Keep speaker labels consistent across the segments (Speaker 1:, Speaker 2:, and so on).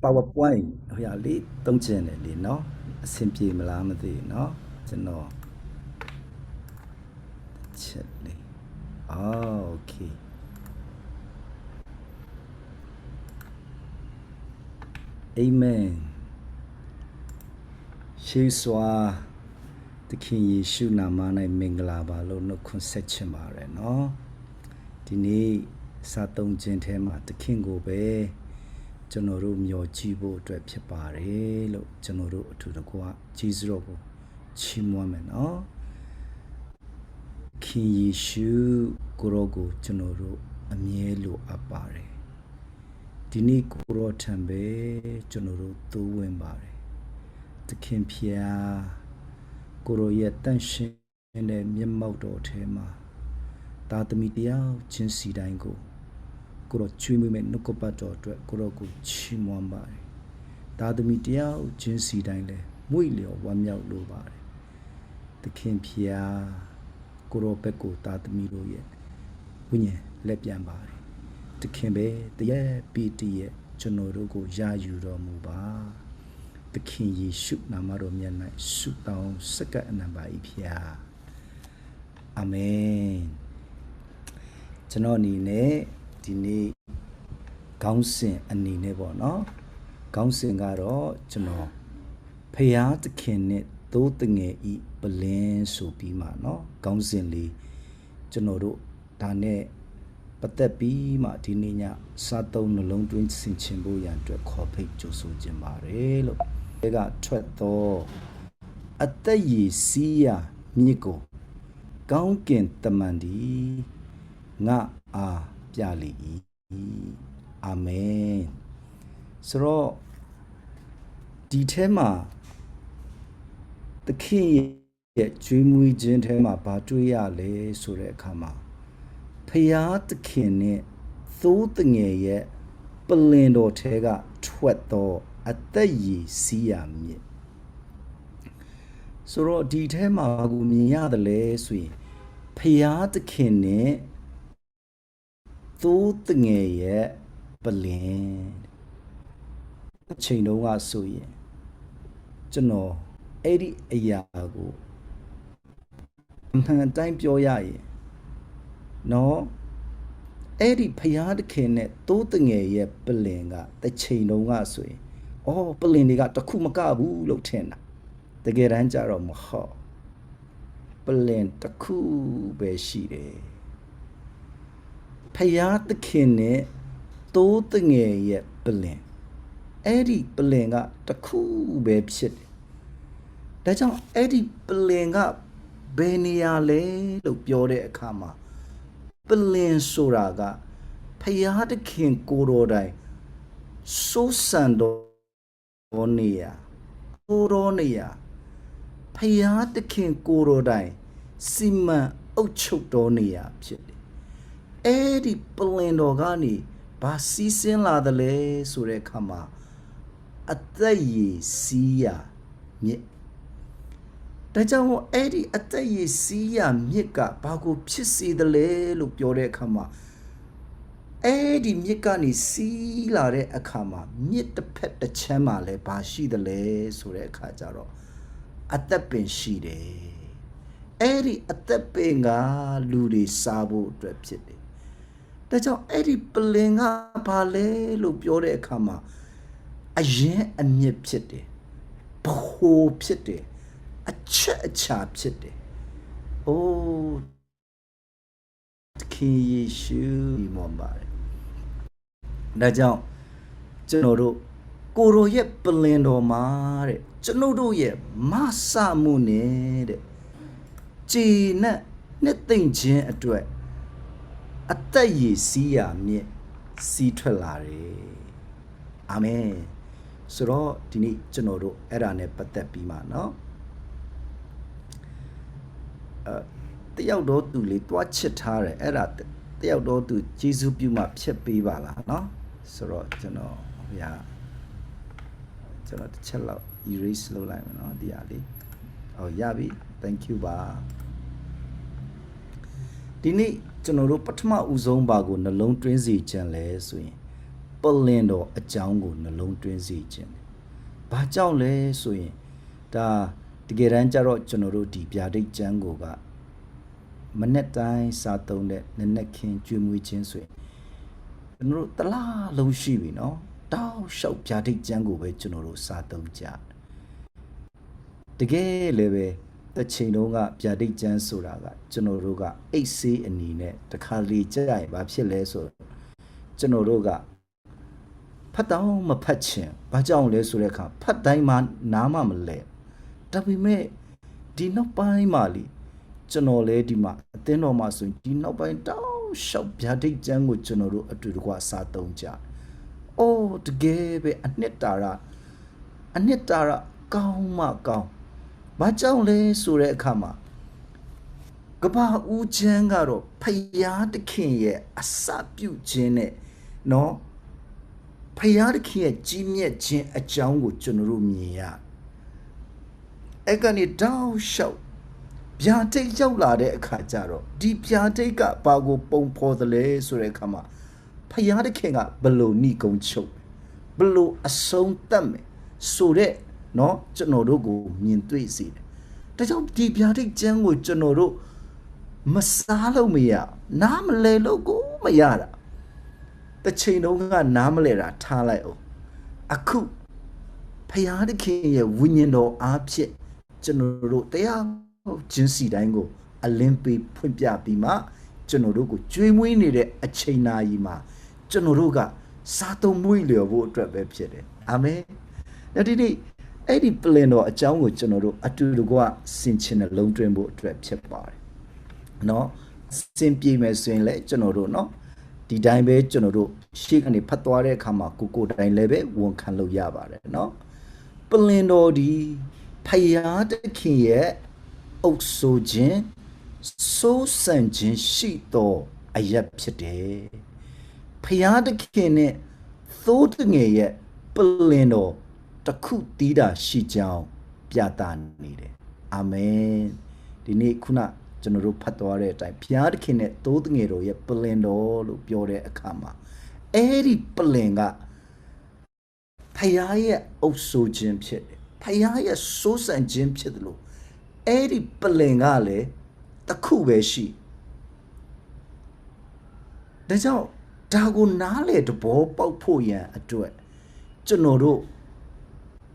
Speaker 1: PowerPoint ဟိုရလေးသုံးချင်တယ်လေနော်အဆင်ပြေမလားမသိဘူးနော်ကျွန်တော်ချက်လေး okay amen ရှေးစွာသခင်ယေရှုနာမ၌မင်္ဂလာပါလို့နှုတ်ခွန်းဆက်ချင်ပါတယ်နော်ဒီနေ့စာသုံးခြင်းထဲမှာသခင်ကိုပဲကျွန်တော်တို့မျှော်ကြည့်ဖို့အတွက်ဖြစ်ပါတယ်လို့ကျွန်တော်တို့အထူးတကွဂျေဇုတော်ကိုချီးမွမ်းမယ်နော်ခင်ယေရှုကိုရောကိုကျွန်တော်တို့အမြဲလိုအပ်ပါတယ်ဒီနေ့ကိုရောထံပဲကျွန်တော်တို့သိုးဝင်ပါတယ်သခင်ဖျားကိုရောရဲ့တန့်ရှင်းတဲ့မျက်မှောက်တော်ထဲမှာသာသမီတရားချင်းစီတိုင်းကိုကိုရောကျွေးမွေးမဲ့နှုတ်ကပတ်တော်အတွက်ကိုရောကိုချီးမွမ်းပါတယ်သာသမီတရားချင်းစီတိုင်းလဲမွေ့လျော်ဝမ်းမြောက်လိုပါတယ်သခင်ဖျားကိုရောဘက်ကိုသာသမီတို့ရဲ့ဝိညာဉ်လက်ပြန်ပါတယ်သခင်ပဲတည်းရဲ့ပီတိရဲ့ကျွန်တော်တို့ကိုယာယူတော်မူပါသခင်ယေရှုနာမတော်မြတ်၌ဆုတောင်းစက္ကန့်အနံပါ၏ဖျားအာမင်ကျွန်တော်အနေနဲ့ဒီနေ့ခေါင်းစဉ်အနေနဲ့ပေါ့နော်ခေါင်းစဉ်ကတော့ကျွန်တော်ဖျားသခင်နဲ့သိုးတငယ်ဤပလင်းဆိုပြီးမှเนาะခေါင်းစဉ်လေးကျွန်တော်တို့ဒါနဲ့ပတ်သက်ပြီးမှဒီနေ့ညစာသုံးနှလုံးသွင်းဆင်ခြင်ဖို့ရန်အတွက်ခေါ်ဖိတ်ကြိုဆိုခြင်းပါတယ်လို့ဒီကထွက်သောအသက်ရည်စီးရမြစ်ကိုကောင်းကင်တမန်ဒီငါအားပြလေ၏အာမင်ဆိုတော့ဒီထဲမှာသခင်ရဲ့ကျွေးမွေးခြင်းထဲမှာဘာတွေ့ရလဲဆိုတဲ့အခါမှာဖယားသခင်နဲ့သိုးတငယ်ရဲ့ပလင်တော်ထဲကထွက်သောအသက်ရည်စီးရမြစ်ဆိုတော့ဒီထဲမှာကိုမြင်ရတယ်လဲဆိုရင်ဖယားသခင်နဲ့သိုးတငယ်ရဲ့ပလင်အချိန်တုန်းကဆိုရင်ကျွန်တော်အဲ့ဒီအရာကိုအမှန်တိုင်းပြောရရင်နော်အဲ့ဒီဖယားသခင်နဲ့သိုးတငယ်ရဲ့ပလင်ကတစ်ချိန်တုန်းကဆိုရင်အော်ပလင်တွေကတခုမကဘူးလို့ထင်တာတကယ်တမ်းကျတော့မဟုတ်ပလင်တခုပဲရှိတယ်ဖယားသခင်နဲ့သိုးတငယ်ရဲ့ပလင်အဲ့ဒီပလင်ကတခုပဲဖြစ်တယ်ဒါကြောင့်အဲ့ဒီပလင်ကဘယ်နေရာလဲလို့ပြောတဲ့အခါမှာပလင်ဆိုတာကဖယားသခင်ကိုယ်တော်တိုင်စိုးစံတော်နေရာကိုယ်တော်နေရာဖယားသခင်ကိုယ်တော်တိုင်စီမံအုပ်ချုပ်တော်နေရာဖြစ်တယ်အဲ့ဒီပလင်တော်ကနေဘာစီးဆင်းလာတယ်လဲဆိုတဲ့အခါမှာအသက်ရည်စီးရမြစ်ဒါကြောင့်အဲ့ဒီအသက်ရည်စီးရမြစ်ကဘာကိုဖြစ်စေတယ်လဲလို့ပြောတဲ့အခါမှာအဲ့ဒီမြစ်ကနေစီးလာတဲ့အခါမှာမြစ်တစ်ဖက်တစ်ချမ်းမှာလဲဘာရှိတယ်လဲဆိုတဲ့အခါကျတော့အသက်ပင်ရှိတယ်အဲ့ဒီအသက်ပင်ကလူတွေစားဖို့အတွက်ဖြစ်တယ်ဒါကြောင့်အဲ့ဒီပလင်ကဘာလဲလို့ပြောတဲ့အခါမှာအရင်အမြစ်ဖြစ်တယ်ဘိုးဖြစ်တယ်အချက်အချာဖြစ်တယ်။အိုးခင်ယေရှုမောပါတယ်။ဒါကြောင့်ကျွန်တော်တို့ကိုရိုရဲ့ပလင်တော်မှာတဲ့ကျွန်တော်တို့ရဲ့မဆမှုနဲ့တဲ့ဂျေနဲ့နှစ်သိမ့်ခြင်းအတွက်အသက်ရည်စီးရမြင့်စီးထွက်လာတယ်။အာမင်။ဆိုတော့ဒီနေ့ကျွန်တော်တို့အဲ့ဒါနဲ့ပတ်သက်ပြီးမှเนาะတယောက်တော့သူလေးတွားချစ်ထားတယ်အဲ့ဒါတယောက်တော့သူဂျေဇုပြုမှဖြစ်ပေးပါလားเนาะဆိုတော့ကျွန်တော်တစ်ချက်လောက် erase လုပ်လိုက်မယ်เนาะဒီဟာလေးဟောရပြီ thank you ပါဒီနေ့ကျွန်တော်တို့ပထမဦးဆုံးပါကိုနှလုံးတွင်းစီခြင်းလဲဆိုရင် Polendo a jungle no long twin season. Bajao le swing da the Geranja General deep yadi jungle got Manetai sat on the necking Jim Wichin swing. No, the la low shivi no, thou shalt yadi jungle with General sat on jar. The gay leve. The Chinoga Piadi Jan Suraga, Generoga, AC and Nine, the Kali Jai, Babshileso, Generoga Patao Mapache, Bajan Lesureka, Pataiman Nama Male. That we may did not buy Mali, General Dima, Deno Masun, did not buy thou shalt Piadi Jan with General Aturua Satonja. Oh, the gay Anetara, Kauma Gao. Bajao le sure kama. Gaba ujengaro, payad king a sapu jene, no payad king jimmy jin a jungle general mia. Egani down shout. Piante yaulade a kajaro, deep piante got bago pong for the le sure kama. Payad king up below Nikon choke. Below a song tame, sure. No, Janorogo mean twisted. The job deep yatic jang with Janoro Masalo mea, Namale logo mayara. The Chinoga Namalera Talao. A coup Payadiki, a window apse, Janoro, they are Jinsi Dango, a limpy Pumpia Bima, Janorogo, Dreamwinny, a China Yima, Janoroga, Sato Muilio, water website. Amen. Now did he? Eddie Plano a jungle general at Uruguay since in a long train boat trap chip bar. No, simply may swing like general, no. The dime general, she and the patware kama cuckoo dine leve won't can lo yabare, no. Plano di payad king also gin so sangin sheet door a yap today. Payad king thought yet Plano. The coup dida she jow, Piata needed. Amen. The Nikuna, General Patore, type Piat Kinet, Todingero, yet Pelendo, Piore a kama. Eddie Pelenga Payaya also Jim Pit. Payaya Sosa and Jim Pitlo. Eddie Pelengale, the coup she. There's all Dagonale to Bob Poya at do it. General.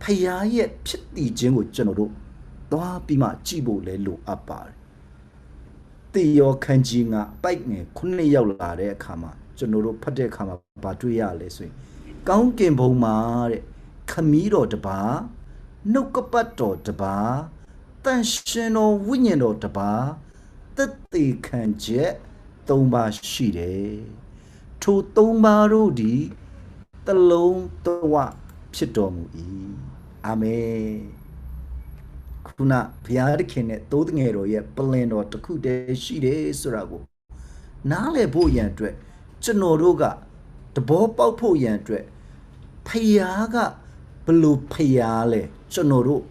Speaker 1: Payaya Pitty Jingo General, Doa Bima Jibo Lelu Apar. Theo Kanjinga, Bike me, Kune Yaulare Kama, General Pate Kama, Batuya Leswe. Gown game Bomare, Camilo de Bar, no Copato de Bar, Tanshino Winino de Bar, that they can jet, Tomba Shide, to Tomba Rodi, the lone Toa Pitomu E. Amen. Kuna Piarikin at Todingero yet Pelendo to Kude Shide Surago. Nale Boyandre, Janoroga, the Bobo Poyandre, Payaga, Blue Payale, Janoro,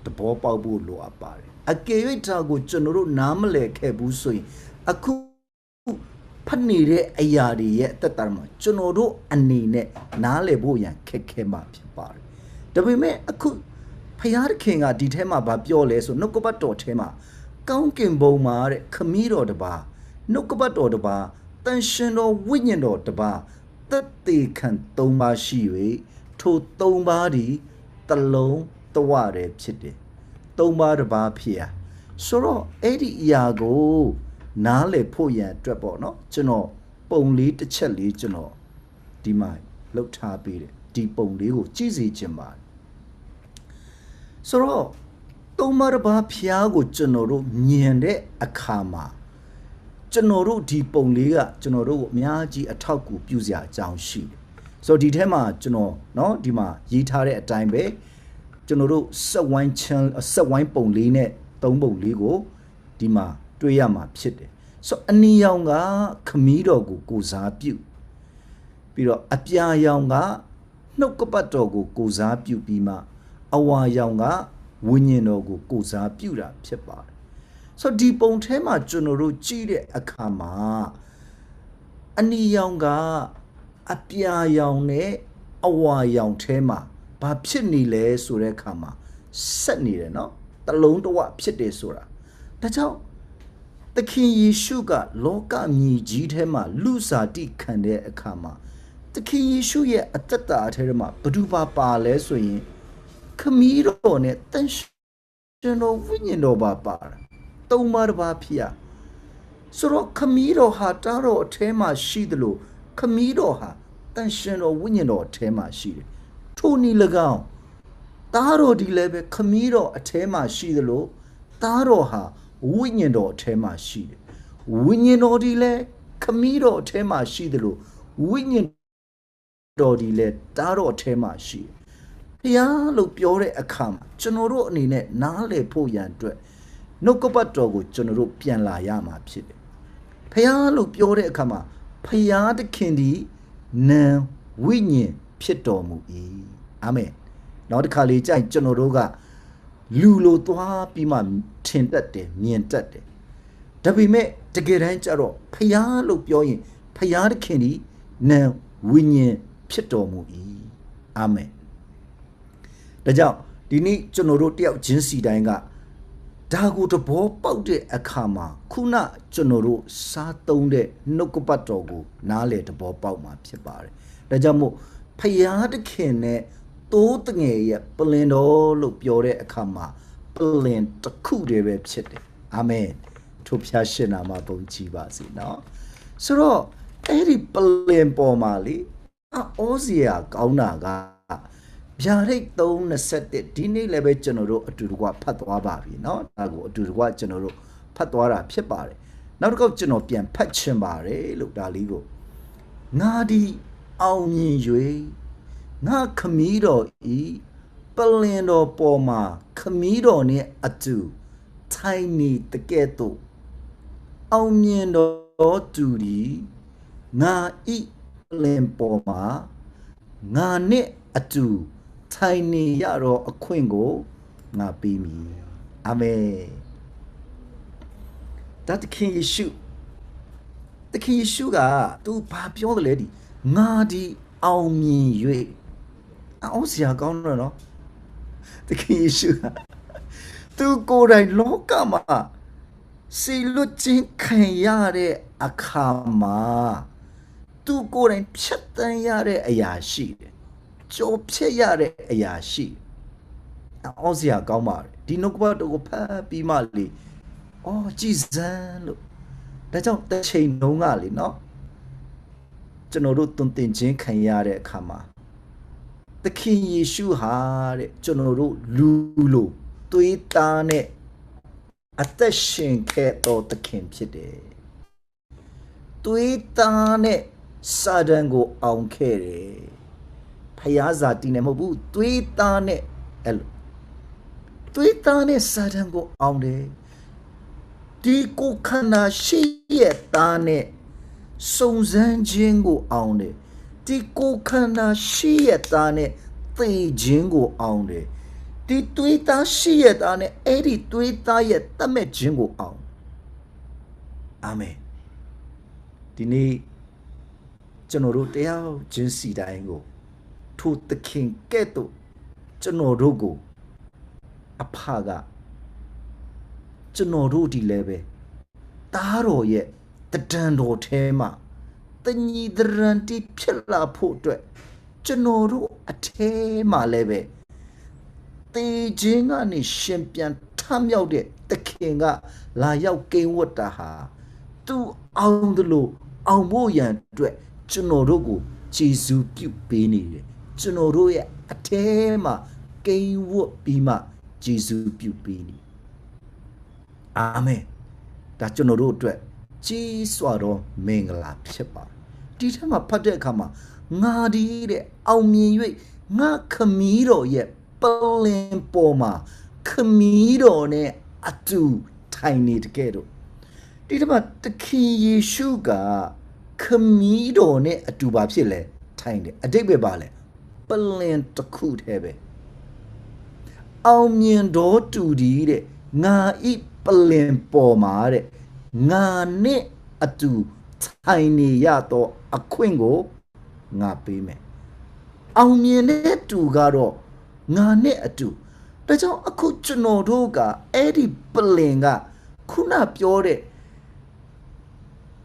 Speaker 1: the Bobo Bulu Apare. A gay tago Janoro Namale Kebusui, a coup Panire Ayadi yet the Tarma, Janoro and Nine, Nale Boyan, Kekema Pipari. The women a cook Payar King a ditema babiole so no cobato tema. Counting Bomar, Camilo the bar, no cobato the bar, Tanshino Winino the bar, that they can Toma Shiwe, to Tomadi, the low, the water chitty. Toma the bar pier. Soro, Eddie Iago, Nale Poya Drabono, General, Bonely the Chelly General. Demai, look happy, deep only, cheesy Jimba. So, Tomaraba Piago General Niende Akama General Deep Onliga, General Miaji Ataku Puzia Down Sheet. So, Ditema, General, no, Dima, Yitare at time bay, General Sawine Chel, a Sawine Ponline, Tombo Ligo, Dima, Tuyama Pit. So, Ani Yanga, Camido goza Pew. Pero Apia Yanga, no Copatogo goza Pew Bima. Awa Yanga, Winyanogo goza Pura Pipa. So deep on Tema General Chile Akama Ani Yanga အပြာရောင်နဲ့အဝါရောင်ထဲမှာဘာဖြစ်နေလဲဆိုတဲ့အခါမှာဆက်နေတယ်နော်တလုံးတစ်ဝဖြစ်တယ်ဆိုတာဒါကြောင့်သခင်ယေရှုကလောကမြေကြီးထဲမှာလူစားတိခံတဲ့အခါမှာသခင်ယေရှုရဲ့အသက်တာအထဲမှာဘယ်သူပါလဲဆိုရင်ခမည်းတော်နဲ့တန်ရှင်တော်ဝိညာဉ်တော်ပါတာသုံးပါးတစ်ပါးဖြစ်ရဆိုတော့ခမည်းတော်ဟာတားတော်အထဲမှာရှိသလိုခမည်းတော်ဟာတန်ရှင်တော်ဝိညာဉ်တော်အထဲမှာရှိတယ်ထိုနည်း၎င်းတားတော်ဒီလည်းပဲခမည်းတော်အထဲမှာရှိသလိုတားတော်ဟာဝိညာဉ်တော်အထဲမှာရှိတယ်ဝိညာဉ်တော်ဒီလည်းခမည်းတော်အထဲမှာရှိသလိုဝိညာဉ်တော်ဒီလည်းတားတော်အထဲမှာရှိတယ်ဖျားလို့ပြောတဲ့အခါမှာကျွန်တော်တို့အနေနဲ့နားလည်ဖို့ရန်အတွက်နှုတ်ကပတ်တော်ကိုကျွန်တော်တို့ပြန်လာရမှာဖြစ်တယ်ဖျားလို့ပြောတဲ့အခါမှာဖျားသခင်ဒီနံဝိညာဉ်ဖြစ်တော်မူ၏အာမင်နောက်တစ်ခါလေးကြိုက်ကျွန်တော်တို့ကလူလိုသွားပြီးမှထင်တတ်တယ်မြင်တတ်တယ်ဒါပေမဲ့တကယ်တမ်းကျတော့ဖျားလို့ပြောရင်ဖျားသခင်ဒီနံဝိညာဉ်ဖြစ်တော်မူ၏အာမင်ဒါကြောင့်ဒီနေ့ကျွန်တော်တို့တယောက်ချင်းစီတိုင်းကဒါကိုတဘောပေါက်တဲ့အခါမှာခုနကျွန်တော်တို့စားသုံးတဲ့နှုတ်ကပတ်တော်ကိုနားလေတဘောပေါက်မှာဖြစ်ပါတယ်ဒါကြောင့်မို့ဖယားသခင်နဲ့တိုးတငယ်ရဲ့ပလင်တော်လို့ပြောတဲ့အခါမှာပလင်တစ်ခုတည်းပဲဖြစ်တယ်အာမင်ထို့ဖျားရှင်နာမှာဘုန်းကြီးပါစေနော်ဆိုတော့အဲ့ဒီပလင်ပေါ်မှာလေအောစရာကောင်းတာကဗျာဒိတ်3:21ဒီနေ့လည်းပဲကျွန်တော်တို့အတူတကွဖတ်သွားပါပြီเนาะဒါကိုအတူတကွကျွန်တော်တို့ဖတ်သွားတာဖြစ်ပါတယ်နောက်တစ်ခေါက်ကျွန်တော်ပြန်ဖတ်ချင်ပါတယ်လို့ဒါလေးကိုငါဒီအောင်မြင်၍ငါခမည်းတော်ဤပလင်တော်ပေါ်မှာခမည်းတော်နဲ့အတူထိုင်နေတကဲ့သို့အောင်မြင်တော်သူဒီငါဤပလင်ပေါ်မှာငါနဲ့အတူထိုင်နေရတော့အခွင့်ကိုငါပေးမည်အာမင်တခင်ယေရှုကသူဘာပြောတယ်လဲဒီငါဒီအောင်မြင်၍အောင်စရာကောင်းတော့နော်တခင်ယေရှုကသူကိုယ်တိုင်လောကမှာစီလွတ်ခြင်းခံရတဲ့အခါမှာသူကိုယ်တိုင်ဖြတ်တန်းရတဲ့အရာရှိတယ်ကြောဖြစ်ရတဲ့အရာရှိအော်စရာကောင်းပါတယ်ဒီနှုတ်ကပတ်တော်ကိုဖတ်ပြီးမှလေအော်ကြည်စမ်းလို့ဒါကြောင့်တစ်ချိန်လုံးကလေနော်ကျွန်တော်တို့တုန်တင်ခြင်းခံရတဲ့အခါမှာသခင်ယေရှုဟာတဲ့ကျွန်တော်တို့လူလိုသွေးသားနဲ့အသက်ရှင်ခဲ့တော်သခင်ဖြစ်တယ်သွေးသားနဲ့စာတန်ကိုအောင်ခဲ့တယ်ဖယားဇာတိနဲ့မဟုတ်ဘူးသွေးသားနဲ့အဲ့လိုသွေးသားနဲ့စာတန်ကိုအောင်တယ်ဒီကိုခန္ဓာရှိရဲ့သားနဲ့စုံစမ်းခြင်းကိုအောင်တယ်ဒီကိုခန္ဓာရှိရဲ့သားနဲ့သေခြင်းကိုအောင်တယ်ဒီသွေးသားရှိရဲ့သားနဲ့အဲ့ဒီသွေးသားရဲ့တတ်မဲ့ခြင်းကိုအောင်အာမင်ဒီနေ့ကျွန်တော်တို့တရားချင်းစီတိုင်းကိုထိုသခင်ကဲ့သို့ကျွန်တော်တို့ကိုအဖကကျွန်တော်တို့ဒီလည်းပဲတားတော်ရဲ့တဒံတော်ထဲမှာတညီတရန်တိဖြစ်လာဖို့အတွက်ကျွန်တော်တို့အထဲမှာလည်းပဲတေခြင်းကနေရှင်ပြန်ထမြောက်တဲ့သခင်ကလာရောက်ကိန်းဝတ်တာဟာသူအောင်တယ်လို့အောင်ဖို့ရန်အတွက်ကျွန်တော်တို့ကိုဂျေဇုပြုပေးနေတယ်ကျွန်တော်တို့ရဲ့အထဲမှာကိန်းဝတ်ပြီးမှဂျေဇုပြုပေးနေအာမင်ဒါကျွန်တော်တို့အတွက်ကြီးစွာသောမင်္ဂလာဖြစ်ပါဒီထက်မှဖတ်တဲ့အခါမှာငါဒီတဲ့အောင်မြင်၍ငါခမည်းတော်ရဲ့ပလင်ပေါ်မှာခမည်းတော်နဲ့အတူထိုင်နေတကယ်တော့ဒီထက်မှသခင်ယေရှုကခမည်းတော်နဲ့အတူပါဖြစ်လဲထိုင်တယ်အတိတ်ပဲပါလဲပလင်တစ်ခုတည်းပဲအောင်မြင်တော်တူဒီတဲ့ငါဤပလင်ပေါ်မှာတဲ့ငါနဲ့အတူထိုင်နေရတော့အခွင့်ကို ငါပေးမယ်အောင်မြင်တဲ့တူကတော့ငါနဲ့အတူဒါကြောင့်အခုကျွန်တော်တို့ကအဲ့ဒီပလင်ကခုနပြောတဲ့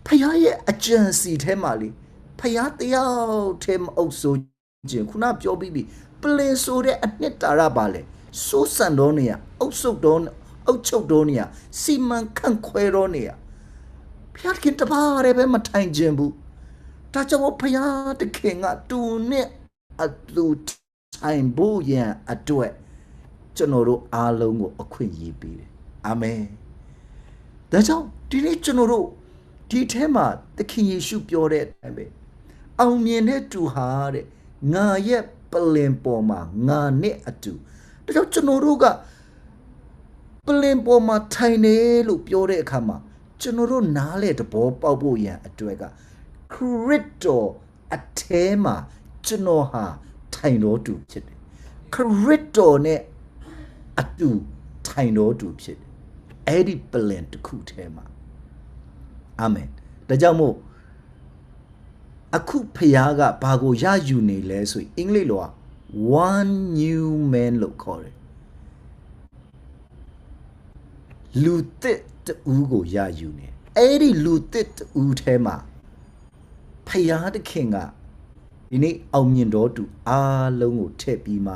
Speaker 1: ဖယားရဲ့အကြံစီထဲမှာလေဖယားတယောက်ထဲမအုပ်ဆိုခြင်းခုနပြောပြီးပြီပလင်ဆိုတဲ့အနှစ်တာရပါလေစိုးစံတော်နေရအုပ်ချုပ်တော်နေရစီမံခန့်ခွဲတော်နေရဖယားခင်တပါးရဲပဲမထိုင်ခြင်းဘူးဒါကြောင့်ဖယားတခင်ကတူနဲ့အတူထိုင်ဖို့ရန်အတွက်ကျွန်တော်တို့အားလုံးကိုအခွင့်အရေးပေးတယ်အာမင်ဒါကြောင့်ဒီနေ့ကျွန်တော်တို့ဒီထဲမှာသခင်ယေရှုပြောတဲ့အတိုင်းပဲအောင်မြင်တဲ့သူဟာတဲ့ငါရဲ့ပလင်ပေါ်မှာငါနဲ့အတူဒါကြောင့်ကျွန်တော်တို့ကပလင်ပေါ်မှာထိုင်နေလို့ပြောတဲ့အခါမှာကျွန်တော်တို့နားလေတဘောပေါက်ဖို့ရန်အတွက်ကခရစ်တော်အထဲမှာကျွန်တော်ဟာထိုင်တော်သူဖြစ်တယ်ခရစ်တော်နဲ့အတူထိုင်တော်သူဖြစ်တယ်အဲ့ဒီပလင်တစ်ခုထဲမှာအာမင်ဒါကြောင့်မို့အခုဖခင်ကဘာကိုရယူနေလဲဆိုရင်အင်္ဂလိပ်လိုက one new man လို့ခေါ်တယ်လူသစ်တူကိုရယူနေအဲ့ဒီလူသစ်တူထဲမှာဖခင်တခင်ကဒီနေ့အောင်မြင်တော်သူအားလုံးကိုထည့်ပြီးမှ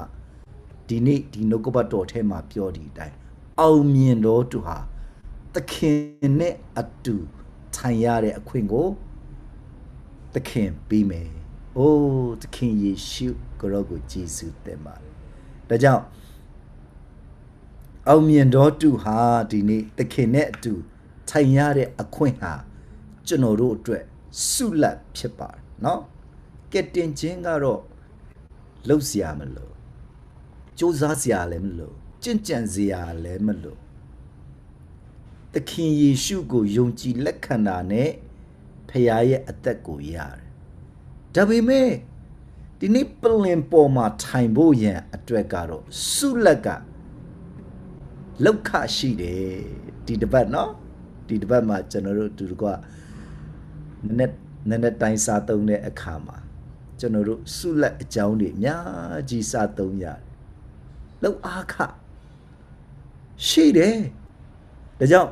Speaker 1: ဒီနေ့ဒီနှုတ်ကပတ်တော်ထဲမှာပြောဒီအတိုင်းအောင်မြင်တော်သူဟာသခင်နဲ့အတူထိုင်ရတဲ့အခွင့်ကိုသခင်ပေးမယ်။အိုးသခင်ယေရှုကိုရောကိုယေရှုတင်ပါတယ်။ဒါကြောင့်အောင်မြင်တော်သူဟာဒီနေ့သခင်နဲ့အတူထိုင်ရတဲ့အခွင့်ဟာကျွန်တော်တို့အတွက်ဆုလတ်ဖြစ်ပါတယ်နော်။ကဲတင်ခြင်းကတော့လှုပ်ရှားမလို့စူးစမ်းစရာလည်းမလို့ကြင်ကြံစရာလည်းမလို့သခင်ယေရှုကိုယုံကြည်လက်ခံတာနဲ့ဖခင်ရဲ့အသက်ကိုရတယ်။ဒါပေမဲ့ဒီနေ့ပလင်ပေါ်မှာထိုင်ဖို့ရန်အတွက်ကတော့ဆုလက်ကလောက်ခရှိတယ်ဒီတပတ်နော်ဒီတပတ်မှာကျွန်တော်တို့သူတို့ကနည်းတိုင်းစားသုံးတဲ့အခါမှာကျွန်တော်တို့ဆုလက်အကြောင်းတွေအများကြီးစားသုံးရတယ်။လောက်အားခရှိတယ်။ဒါကြောင့်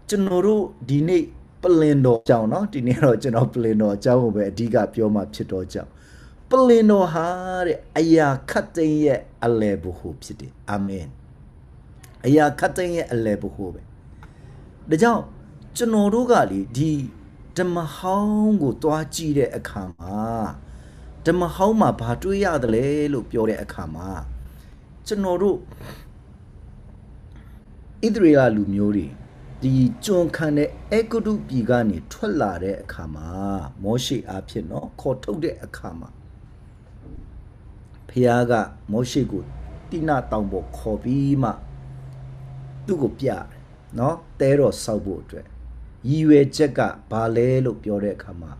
Speaker 1: ကျွန်တော်တို့ဒီနေ့ပလင်တော်အကြောင်းเนาะဒီနေ့တော့ကျွန်တော်ပလင်တော်အကြောင်းကိုပဲအဓိကပြောမှဖြစ်တော့ကြောင်းပလင်တော်ဟာတဲ့အရာခတ်သိမ်းရဲ့အလယ်ဘဟုဖြစ်တယ်အာမင်အရာခတ်သိမ်းရဲ့အလယ်ဘဟုပဲဒါကြောင့်ကျွန်တော်တို့ကလေဒီဓမ္မဟောင်းကိုတွားကြည့်တဲ့အခါမှာဓမ္မဟောင်းမှာဘာတွေ့ရတယ်လဲလို့ပြောတဲ့အခါမှာကျွန်တော်တို့ဣသရေလလူမျိုးတွေဒီကျွန်းခံတဲ့အေဂုတုပြည်ကနေထွက်လာတဲ့အခါမှာမောရှေအားဖြင့်เนาะခေါ်ထုတ်တဲ့အခါမှာဖခင်ကမောရှေကိုတိနတောင်ပေါ်ခေါ်ပြီးမှသူ့ကိုပြတယ်เนาะတဲတော်ဆောက်ဖို့အတွက်ရည်ရွယ်ချက်ကဘာလဲလို့ပြောတဲ့အခါမှာ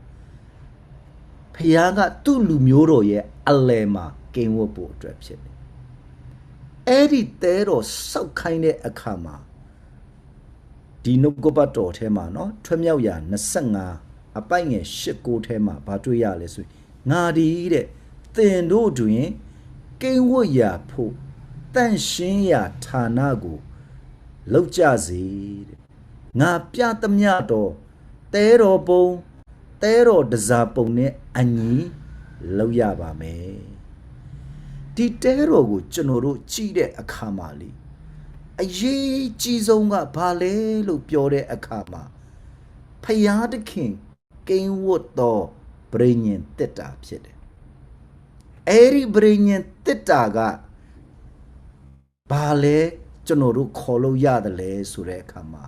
Speaker 1: ဖခင်ကသူ့လူမျိုးတော်ရဲ့အလယ်မှာကိန်းဝတ်ဖို့အတွက်ဖြစ်တယ်အဲ့ဒီတဲတော်ဆောက်ခိုင်းတဲ့အခါမှာဒီနှုတ်ကပတ်တော်ထဲမှာเนาะထွမြောက်ရာ25အပိုက်ငယ်8-9ထဲမှာဘာတွေ့ရလဲဆိုရင်ငါဒီတဲ့သင်တို့တွင်ကိန်းဝတ်ရာဖို့တန့်ရှင်းရာဌာနကိုလောက်ကြစေတဲ့ငါပြသမျှတော်တဲတော်ပုံတဲတော်တစားပုံနဲ့အညီလောက်ရပါမယ်ဒီတဲတော်ကိုကျွန်တော်တို့ကြည့်တဲ့အခါမှာလေအရေးကြီးဆုံးကဘာလဲလို့ပြောတဲ့အခါမှာဖယားသခင်ကိန်းဝတ်တော်ဗြိညင်တက်တာဖြစ်တယ်အဲ့ဒီဗြိညင်တက်တာကဘာလဲကျွန်တော်တို့ခေါ်လို့ရတယ်လဲဆိုတဲ့အခါမှာ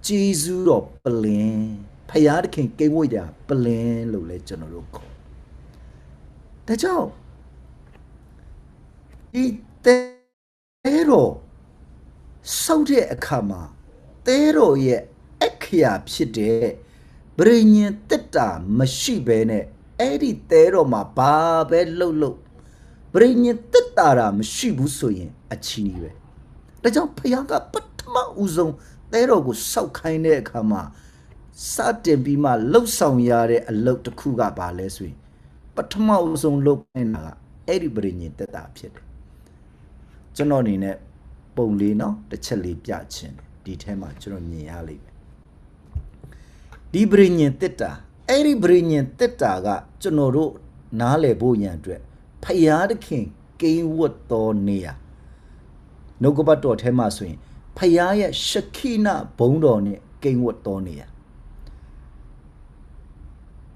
Speaker 1: ဂျေဇုတော်ပလင်ဖယားသခင်ကိန်းဝတ်ရာပလင်လို့လဲကျွန်တော်တို့ခေါ်ဒါကြောင့်ဒီတဲတော်ဆောက်တဲ့အခါမှာတဲတော်ရဲ့အခရာဖြစ်တဲ့ဗြိညင်တက်တာမရှိဘဲနဲ့အဲ့ဒီတဲတော်မှာဘာပဲလှုပ်ဗြိညင်တက်တာမရှိဘူးဆိုရင်အချီးပဲဒါကြောင့်ဖခင်ကပထမဦးဆုံးတဲတော်ကိုဆောက်ခိုင်းတဲ့အခါမှာ စတင်ပြီးမှလှုပ်ဆောင်ရတဲ့အလုပ်တစ်ခုကဘာလဲဆိုရင်ပထမအဆုံးလုပ်နေတာကအဲ့ဒီပရိညင်တက်တာဖြစ်တယ်ကျွန်တော်အနေနဲ့ပုံလေးเนาะတစ်ချက်လေးပြချင်တယ်ဒီထဲမှာကျွန်တော်မြင်ရလိမ့်မယ်ဒီပရိညင်တက်တာအဲ့ဒီပရိညင်တက်တာကကျွန်တော်တို့နားလည်ဖို့ရန်အတွက်ဖယားသခင်ကိန်းဝတ်တော်နေရနှုတ်ကပတ်တော်ထဲမှာဆိုရင်ဖယားရဲ့ရှခိနဘုံတော်နဲ့ကိန်းဝတ်တော်နေရ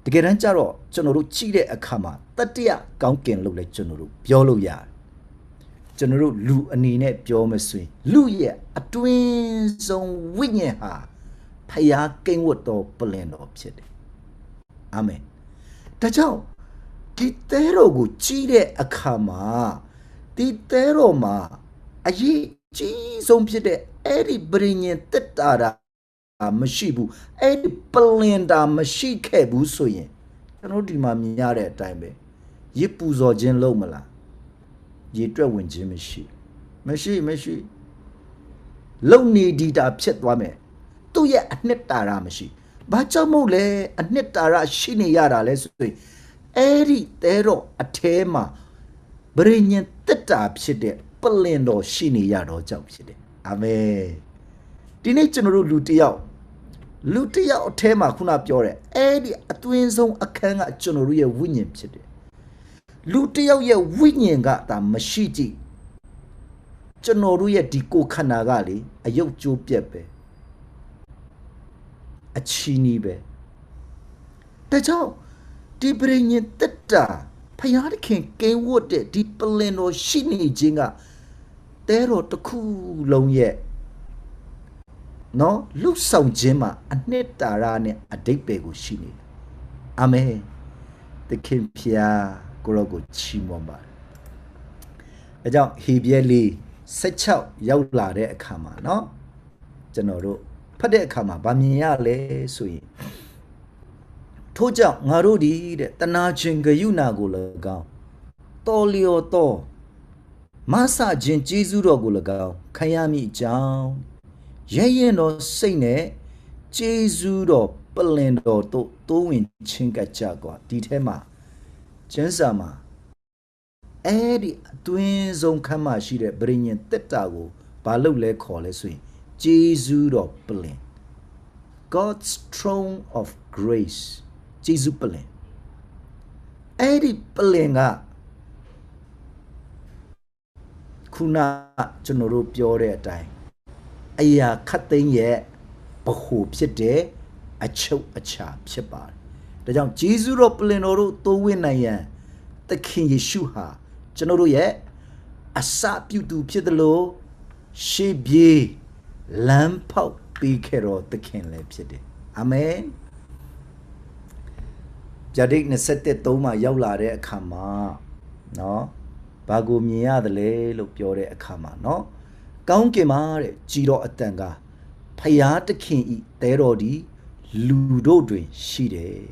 Speaker 1: တကယ်တမ်းကျတော့ကျွန်တော်တို့ကြည့်တဲ့အခါမှာတတိယကောင်းကင်လို့လည်းကျွန်တော်တို့ပြောလို့ရတယ်ကျွန်တော်တို့လူအနေနဲ့ပြောမဆွေလူရဲ့အတွင်းဆုံးဝိညာဉ်ဟာဖယားကိန်းဝတ်တော်ပလင်တော်ဖြစ်တယ်အာမင်ဒါကြောင့်ဒီတဲတော်ကိုကြည့်တဲ့အခါမှာဒီတဲတော်မှာအရေးကြီးဆုံးဖြစ်တဲ့အဲ့ဒီပရိညင်တက်တာမရှိဘူးအဲ့ဒီပလင်တာမရှိခဲ့ဘူးဆိုရင်ကျွန်တော်ဒီမှာမြင်ရတဲ့အတိုင်းပဲရစ်ပူဇော်ခြင်းလုပ်မလားရေတွက်ဝင်ခြင်းမရှိလုံနေဒီတာဖြစ်သွားမယ်သူ့ရဲ့အနှစ်တာရမရှိဘာကြောင့်မို့လဲအနှစ်တာရရှိနေရတာလဲဆိုရင်အဲ့ဒီတဲတော့အထဲမှာဗြိညင်တက်တာဖြစ်တဲ့ပလင်တော်ရှိနေရတော့ကြောင့်ဖြစ်တယ်အာမင်ဒီနေ့ကျွန်တော်တို့လူတစ်ယောက်အထဲမှာခုနပြောတဲ့အဲ့ဒီအတွင်းဆုံးအခန်းကကျွန်တော်တို့ရဲ့ဝိညာဉ်ဖြစ်တယ်လူတစ်ယောက်ရဲ့ဝိညာဉ်ကဒါမရှိကြည့်ကျွန်တော်တို့ရဲ့ဒီကိုယ်ခန္ဓာကလေအယုတ်ကျိုးပြက်ပဲအချီးနီးပဲဒါကြောင့်ဒီပရိညင်တက်တာဖယားသခင်ကိန်းဝတ်တဲ့ဒီပလင်တော်ရှိနေခြင်းကတဲတော်တစ်ခုလုံးရဲ့နော်လူဆောင်ခြင်းမှာအနှစ်တာရနဲ့အဓိပ္ပာယ်ကိုရှိနေတယ်အာမင်သခင်ဖျားကိုရောကိုချီးမွမ်းပါတယ်အဲကြောင့်ဟေဘရဲလေး16ရောက်လာတဲ့အခါမှာနော်ကျွန်တော်တို့ဖတ်တဲ့အခါမှာဗာမြင်ရလဲဆိုရင်ထို့ကြောင့်ငါတို့ဒီတဲ့တနာချင်းဂယုဏကို၎င်းတော်လျော်တော်မဆခြင်းကျေးဇူးတော်ကို၎င်းခံရမည်အကြောင်းရဲရင်တော်စိတ်နဲ့ကျေးဇူးတော်ပလင်တော်တို့တိုးဝင်ချင်းကကြကွာဒီထဲမှာကျမ်းစာမှာအဲ့ဒီအတွင်းဆုံးခမ်းမရှိတဲ့ဗြိညင်တက်တာကိုဘာလို့လဲခေါ်လဲဆိုရင်ကျေးဇူးတော်ပလင် God's throne of grace ကျေးဇူးပလင်အဲ့ဒီပလင်ကခုနကျွန်တော်တို့ပြောတဲ့အတိုင်းအရာခတ်သိမ်းရဲ့ဗဟုဖြစ်တဲ့အချုပ်အခြာဖြစ်ပါတယ်ဒါကြောင့်ဂျေဇုတော်ပလင်တော်တို့တိုးဝင်နိုင်ရန်သခင်ယေရှုဟာကျွန်တော်တို့ရဲ့အစပြုသူဖြစ်တယ်လို့ရှေးပြေးလမ်းဖောက်ပေးခဲ့တော်သခင်လည်းဖြစ်တယ်အာမင်ဗျာဒိတ်27မှာရောက်လာတဲ့အခါမှာနော်ဘာကိုမြင်ရတယ်လဲလို့ပြောတဲ့အခါမှာနော်ကောင်းကင်မှာတဲ့ကြည်တော်အတန်ကဖယားသခင်ဤတဲတော်ဒီလူတို့တွင်ရှိတယ်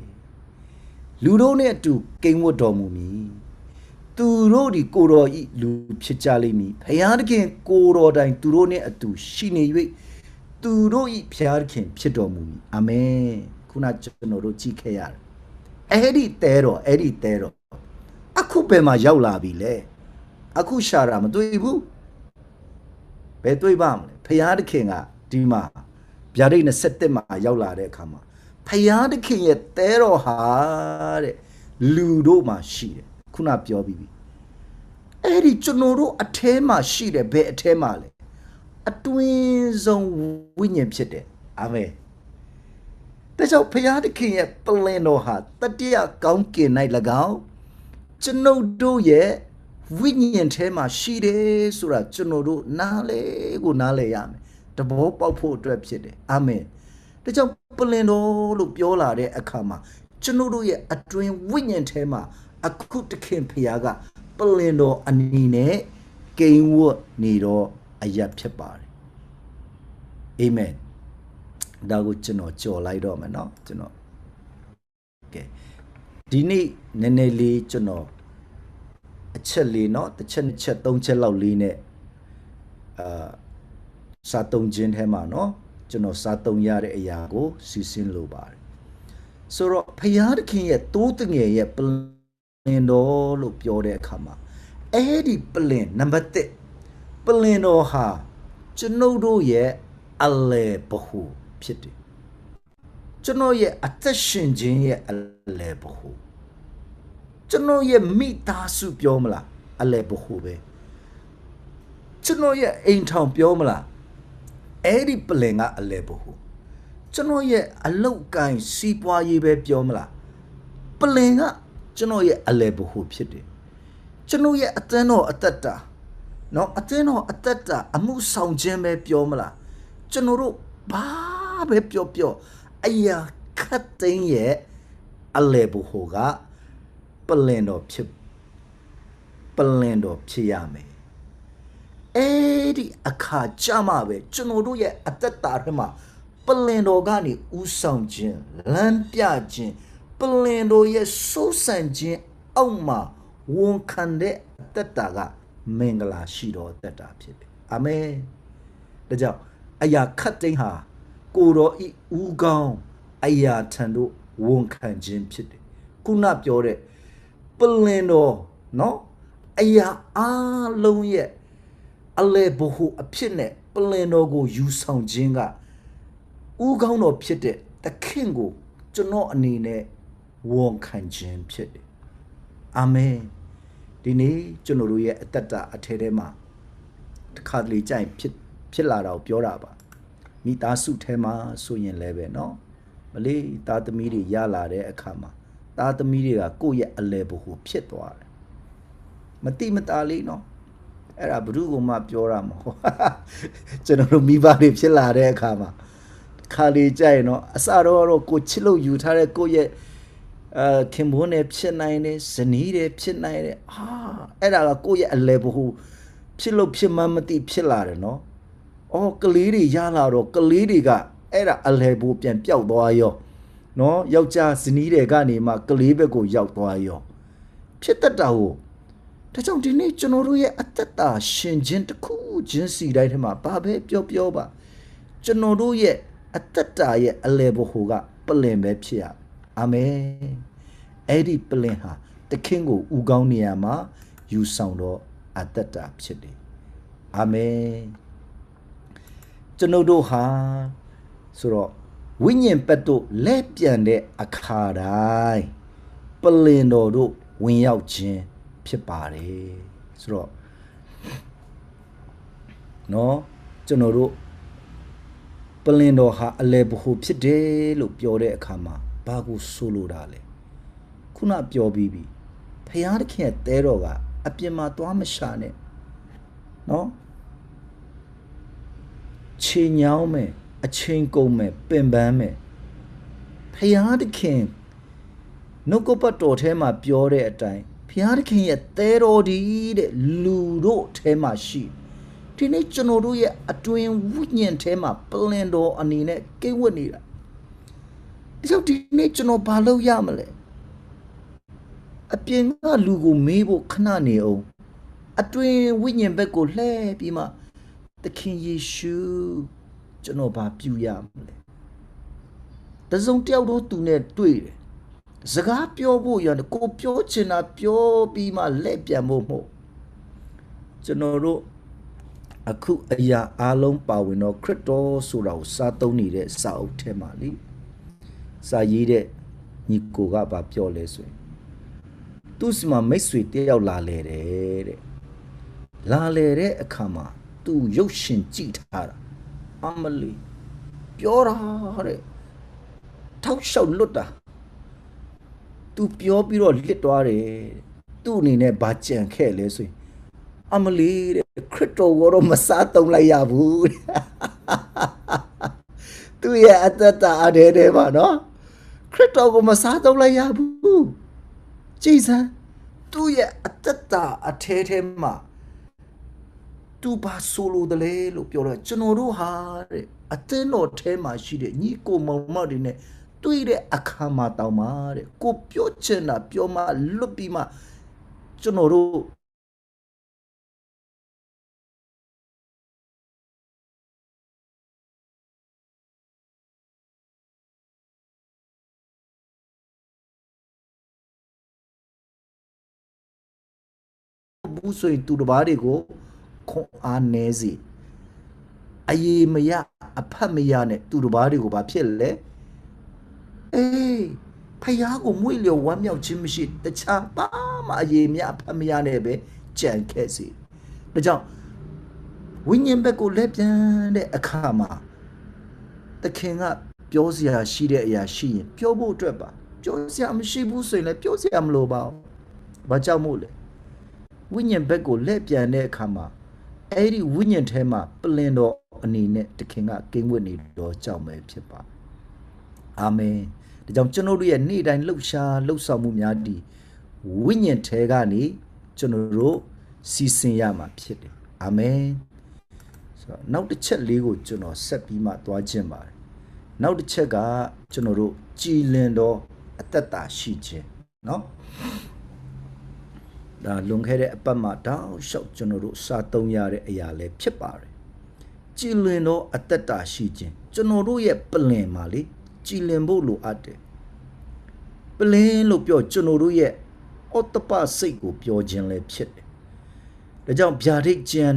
Speaker 1: လူတို့နဲ့အတူကိန်းဝတ်တော်မူမည်သူတို့ဒီကိုတော်ဤလူဖြစ်ကြလိမ့်မည်ဖယားသခင်ကိုတော်တိုင်သူတို့နဲ့အတူရှိနေ၍သူတို့ဤဖယားသခင်ဖြစ်တော်မူမည်အာမင်ခုနကျွန်တော်တို့ကြည့်ခဲ့ရတယ်အဲ့ဒီတဲတော်အခုပဲမှာရောက်လာပြီလေအခုရှာတာမတွေ့ဘူးဘယ်တွေ့ပါမလဲဖယားသခင်ကဒီမှာဗျာဒိတ်27မှာရောက်လာတဲ့အခါမှာဖယားသခင်ရဲ့တဲတော်ဟာတဲ့လူတို့မှာရှိတယ်ခုနပြောပြီးပြီအဲ့ဒီကျွန်တော်တို့အထဲမှာရှိတယ်ဘယ်အထဲမှာလဲအတွင်းဆုံးဝိညာဉ်ဖြစ်တယ်အာမင်ဒါကြောင့်ဖယားသခင်ရဲ့ပလင်တော်ဟာတတိယကောင်းကင်၌၎င်းကျွန်ုပ်တို့ရဲ့ဝိညာဉ်ထဲမှာရှိတယ်ဆိုတာကျွန်တော်တို့နားလေရမယ်တဘောပေါက်ဖို့အတွက်ဖြစ်တယ်အာမင်ဒါကြောင့်ပလင်တော်လို့ပြောလာတဲ့အခါမှာကျွန်တော်တို့ရဲ့အတွင်းဝိညာဉ်ထဲမှာအခုတခင်ဖယားကပလင်တော်အနေနဲ့ကိန်းဝတ်နေတော့အရာဖြစ်ပါတယ်အာမင်ဒါကိုကျွန်တော်ကြော်လိုက်တော့မယ်เนาะကျွန်တော်ကဲဒီနေ့နည်းနည်းလေးကျွန်တော်အချက်လေးเนาะတစ်ချက်နှစ်ချက်သုံးချက်လောက်လေးနဲ့စာတုံးခြင်းထဲမှာเนาะ ကျွန်တော်စားသုံးရတဲ့အရာကိုစီစဉ်လိုပါတယ်ဆိုတော့ဖယားသခင်ရဲ့တိုးတငယ်ရဲ့ပလင်တော်လို့ပြောတဲ့အခါမှာအဲ့ဒီပလင်နံပါတ်1ပလင်တော်ဟာကျွန်ုပ်တို့ရဲ့အလဲဘဟုဖြစ်တယ်ကျွန်တော်ရဲ့အသက်ရှင်ခြင်းရဲ့အလဲဘဟုကျွန်တော်ရဲ့မိသားစုပြောမလားအလဲဘဟုပဲကျွန်တော်ရဲ့အိမ်ထောင်ပြောမလားအဲ့ဒီပလင်ကအလဲဘဟုကျွန်တော်ရဲ့အလောက်ကိုင်းစီးပွားရေးပဲပြောမလားပလင်ကကျွန်တော်ရဲ့အလဲဘဟုဖြစ်တယ်ကျွန်တော်ရဲ့အသင်းတော်အသက်တာနော်အသင်းတော်အသက်တာအမှုဆောင်ခြင်းပဲပြောမလားကျွန်တော်တို့ဘာပဲပြောအရာခတ်သိမ်းရဲ့အလဲဘဟုကပလင်တော်ဖြစ်ရမယ်အဲ့ဒီအခါကြမှာပဲကျွန်တော်တို့ရဲ့အသက်တာထဲမှာပလင်တော်ကနေဥဆောင်ခြင်းလမ်းပြခြင်းပလင်တော်ရဲ့စိုးစံခြင်းအောက်မှာဝန်ခံတဲ့အသက်တာကမင်္ဂလာရှိတော်အသက်တာဖြစ်တယ်အာမင်ဒါကြောင့်အရာခတ်သိမ်းဟာကိုတော်ဤဦးကောင်းအရာထံတို့ဝန်ခံခြင်းဖြစ်တယ်ခုနပြောတဲ့ပလင်တော်နော်အရာအလုံးရဲ့အလဲဘဟုအဖြစ်နဲ့ပလင်တော်ကိုယူဆောင်ခြင်းကဦးကောင်းတော်ဖြစ်တဲ့သခင်ကိုကျွန်တော်အနေနဲ့ဝန်ခံခြင်းဖြစ်တယ်အာမင်ဒီနေ့ကျွန်တော်တို့ရဲ့အသက်တာအထဲထဲမှာတစ်ခါတလေကြိုင်ဖြစ်လာတာကိုပြောတာပါမိသားစုထဲမှာဆိုရင်လည်းပဲเนาะမလေးသားသမီးတွေရလာတဲ့အခါမှာသားသမီးတွေကကိုယ့်ရဲ့အလဲဘဟုဖြစ်သွားတယ်မတိမတာလေးเนาะအဲ့ဒါဘ누구ကမှပြောတာမဟုတ်ကျွန်တော်တို့မိဘတွေဖြစ်လာတဲ့အခါမှာခါလေးကြိုင်เนาะအစတော့ကိုချစ်လို့ယူထားတဲ့ကိုယ့်ရဲ့ခင်မွန်းနဲ့ဖြစ်နိုင်တယ်ဇနီးတွေဖြစ်နိုင်တယ်အဲ့ဒါကကိုယ့်ရဲ့အလဲဘဟုဖြစ်လို့ဖြစ်မှမသိဖြစ်လာတယ်เนาะကလေးတွေရလာတော့ကလေးတွေကအဲ့ဒါအလဲဘဟုပြန်ပျောက်သွားရောเนาะယောက်ျားဇနီးတွေကနေမှကလေးဘက်ကိုရောက်သွားရောဖြစ်တတ်တာကိုဒါကြောင့်ဒီနေ့ကျွန်တော်တို့ရဲ့အသက်တာရှင်ခြင်းတစ်ခုချင်းစီတိုင်းထဲမှာဘာပဲပြောပါကျွန်တော်တို့ရဲ့အသက်တာရဲ့အလဲဘဟုကပလင်ပဲဖြစ်ရအာမင်အဲ့ဒီပလင်ဟာတခင်ကိုဥကောင်းနေရမှာယူဆောင်တော့အသက်တာဖြစ်တယ်အာမင်ကျွန်တော်တို့ဟာဆိုတော့ဝိညာဉ်ပတ်တို့လက်ပြန်တဲ့အခါတိုင်းပလင်တော်တို့ဝင်ရောက်ခြင်းဖြစ်ပါတယ်ဆိုတော့နော်ကျွန်တော်တို့ပလင်တော်ဟာအလဲဘဟုဖြစ်တယ်လို့ပြောတဲ့အခါမှာဘာကိုဆိုလိုတာလဲခုနပြောပြီးပြီဖယားသခင်ရဲ့တဲတော်ကအပြင်မှာသွားမရှာနဲ့နော်ချိန်ညောင်းမယ်အချိန်ကုန်မယ်ပင်ပန်းမယ်ဖယားသခင်နှုတ်ကပတ်တော်ထဲမှာပြောတဲ့အတိုင်းဖယားသခင်ရဲ့တဲတော်ဒီတဲ့လူတို့ထဲမှာရှိဒီနေ့ကျွန်တော်တို့ရဲ့အတွင်ဝိညာဉ်ထဲမှာပလင်တော်အနေနဲ့ကိန်းဝတ်နေတာဒီကြောင့်ဒီနေ့ကျွန်တော်ဘာလုပ်ရမလဲအပြင်ကလူကိုမေးဖို့ခဏနေအောင်အတွင်ဝိညာဉ်ဘက်ကိုလှည့်ပြီးမှသခင်ယေရှုကျွန်တော်ဘာပြုရမလဲတစုံတယောက်တော့သူနဲ့တွေ့တယ်စကားပြောဖို့ရတယ်ကိုပြောချင်တာပြောပြီးမှလက်ပြန်ဖို့မဟုတ်ကျွန်တော်တို့အခုအရာအလုံးပါဝင်တော့ခရစ်တော်ဆိုတာကိုစားသုံးနေတဲ့စာအုပ်ထဲမှာလေစာရေးတဲ့ညီကိုကဘာပြောလဲဆိုရင်သူ့စီမှာမိတ်ဆွေတယောက်လာလေတဲ့လာလေတဲ့အခါမှာသူရုပ်ရှင်ကြည့်ထားတာအမလီပြောတာတဲ့ထောက်လျှောက်လွတ်တာသူပြောပြီးတော့လစ်သွားတယ်သူ့အနေနဲ့ဘာကြံခဲ့လဲဆိုရင်အမလီတဲ့ခရစ်တော်ကတော့မစားသုံးလိုက်ရဘူးသူရဲ့အသက်တာအထဲထဲမှာနော်ခရစ်တော်ကိုမစားသုံးလိုက်ရဘူးကြည်စမ်းသူရဲ့အသက်တာအထဲထဲမှာသူဘာဆိုလိုတယ်လဲလို့ပြောတော့ကျွန်တော်တို့ဟာတဲ့အသင်းတော်ထဲမှာရှိတဲ့ညီကိုမောင်မတွေနဲ့တွေ့တဲ့အခါမှာတောင်းပါတဲ့ကိုပြောချင်တာပြောမှလွတ်ပြီးမှကျွန်တော်တို့ ဘူးဆိုရင်သူတစ်ပါးတွေကိုခွန်အားနည်းစေအရေးမရအဖတ်မရနဲ့သူတစ်ပါးတွေကိုဘာဖြစ်လဲအေးဖယားကိုမွေ့လျော်ဝမ်းမြောက်ခြင်းမရှိတခြားဘာမှအရေးမရအဖတ်မရနဲ့ပဲကြံခဲ့စေဒါကြောင့်ဝိညာဉ်ဘက်ကိုလက်ပြန်တဲ့အခါမှာသခင်ကပြောစရာရှိတဲ့အရာရှိရင်ပြောဖို့အတွက်ပါပြောစရာမရှိဘူးဆိုရင်လည်းပြောစရာမလိုပါဘူးဘာကြောင့်မို့လဲဝိညာဉ်ဘက်ကိုလက်ပြန်တဲ့အခါမှာအဲ့ဒီဝိညာဉ်ထဲမှာပလင်တော်အနေနဲ့သခင်ကကိန်းဝတ်နေတော်ကြောင့်ပဲဖြစ်ပါအာမင်ဒါကြောင့်ကျွန်တော်တို့ရဲ့နေ့တိုင်းလှုပ်ရှားလှုပ်ဆောင်မှုများဒီဝိညာဉ်ထဲကနေကျွန်တော်တို့စီစဉ်ရမှာဖြစ်တယ်အာမင်ဆိုတော့နောက်တစ်ချက်လေးကိုကျွန်တော်ဆက်ပြီးမှသွားခြင်းပါတယ်နောက်တစ်ချက်ကကျွန်တော်တို့ကြည်လင်သောအသက်တာရှိခြင်းเนาะဒါလွန်ခဲ့တဲ့အပတ်မှာတောက်လျှောက်ကျွန်တော်တို့စာသုံးရတဲ့အရာလည်းဖြစ်ပါတယ်ကြည်လင်သောအသက်တာရှိခြင်းကျွန်တော်တို့ရဲ့ပလင်မှာလေကြည်လင်ဖို့လိုအပ်တယ်ပလင်လို့ပြောကျွန်တော်တို့ရဲ့ဩတ္တပစိတ်ကိုပြောခြင်းလည်းဖြစ်တယ်ဒါကြောင့်ဗျာဒိတ်ကျမ်း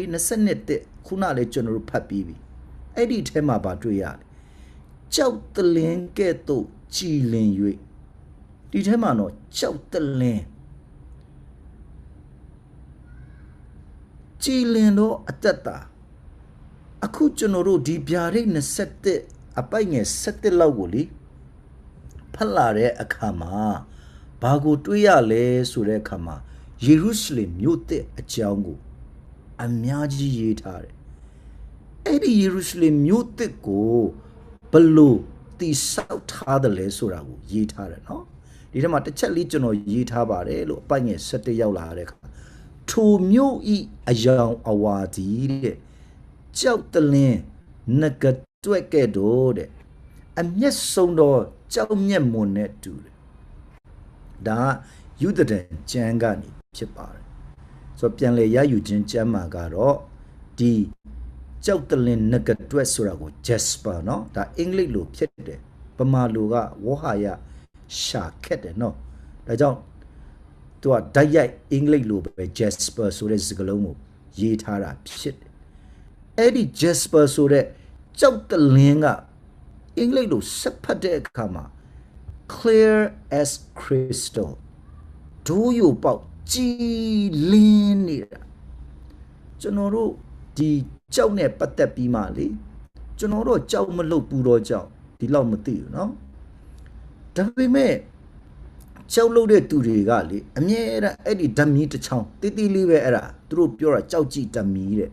Speaker 1: 22ခုနလည်းကျွန်တော်တို့ဖတ်ပြီးပြီအဲ့ဒီထဲမှာပါတွေ့ရတယ်ကြောက်တလင်းကဲ့သို့ကြည်လင်၍ဒီထဲမှာတော့ကြောက်တလင်းကြည်လင်တော့အသက်တာအခုကျွန်တော်တို့ဒီဗျာဒိတ်21အပိုက်ငယ်17လောက်ကိုလေဖတ်လာတဲ့အခါမှာဘာကိုတွေးရလဲဆိုတဲ့အခါမှာယေရုရှလင်မြို့သစ်အကြောင်းကိုအများကြီးရေးထားတယ်အဲ့ဒီယေရုရှလင်မြို့သစ်ကိုဘလို့တိဆောက်ထားတယ်လဲဆိုတာကိုရေးထားတယ်နော်ဒီထဲမှာတစ်ချက်လေးကျွန်တော်ရေးထားပါတယ်လို့အပိုက်ငယ်17ရောက်လာတဲ့အခါထိုမြို့ဤအယောင်အဝါဒီတဲ့ကြောက်တလင်းငကတွက်ကဲ့တော့တဲ့အမျက်ဆုံးတော့ကြောက်မျက်မွန်နဲ့တူတယ်ဒါယူဒတန်ကျမ်းကနေဖြစ်ပါတယ်ဆိုတော့ပြန်လေရယူခြင်းကျမ်းမှာကတော့ဒီကြောက်တလင်းငကတွက်ဆိုတာကို Jasper เนาะဒါအင်္ဂလိပ်လိုဖြစ်တယ်ပမာလိုကဝဟာယရှာခက်တယ်เนาะဒါကြောင့်သူကဓာတ်ရိုက်အင်္ဂလိပ်လိုပဲ Jasper ဆိုတဲ့စကားလုံးကိုရေးထားတာဖြစ်တယ်အဲ့ဒီ Jasper ဆိုတဲ့ကြောက်တလင်းကအင်္ဂလိပ်လိုဆက်ဖတ်တဲ့အခါမှာ clear as crystal ဒိုးရိုပေါက်ကြည်လင်းနေတာကျွန်တော်တို့ဒီကြောက်နဲ့ပတ်သက်ပြီးမှလေကျွန်တော်တို့ကြောက်မလို့ပူတော့ကြောက်ဒီလောက်မသိဘူးเนาะဒါပေမဲ့ကြောက်လို့တဲ့သူတွေကလေအမြဲတမ်းအဲ့ဒီဓာမီတစ်ချောင်းတီးတီးလေးပဲအဲ့ဒါသူတို့ပြောတာကြောက်ကြည့်ဓာမီတဲ့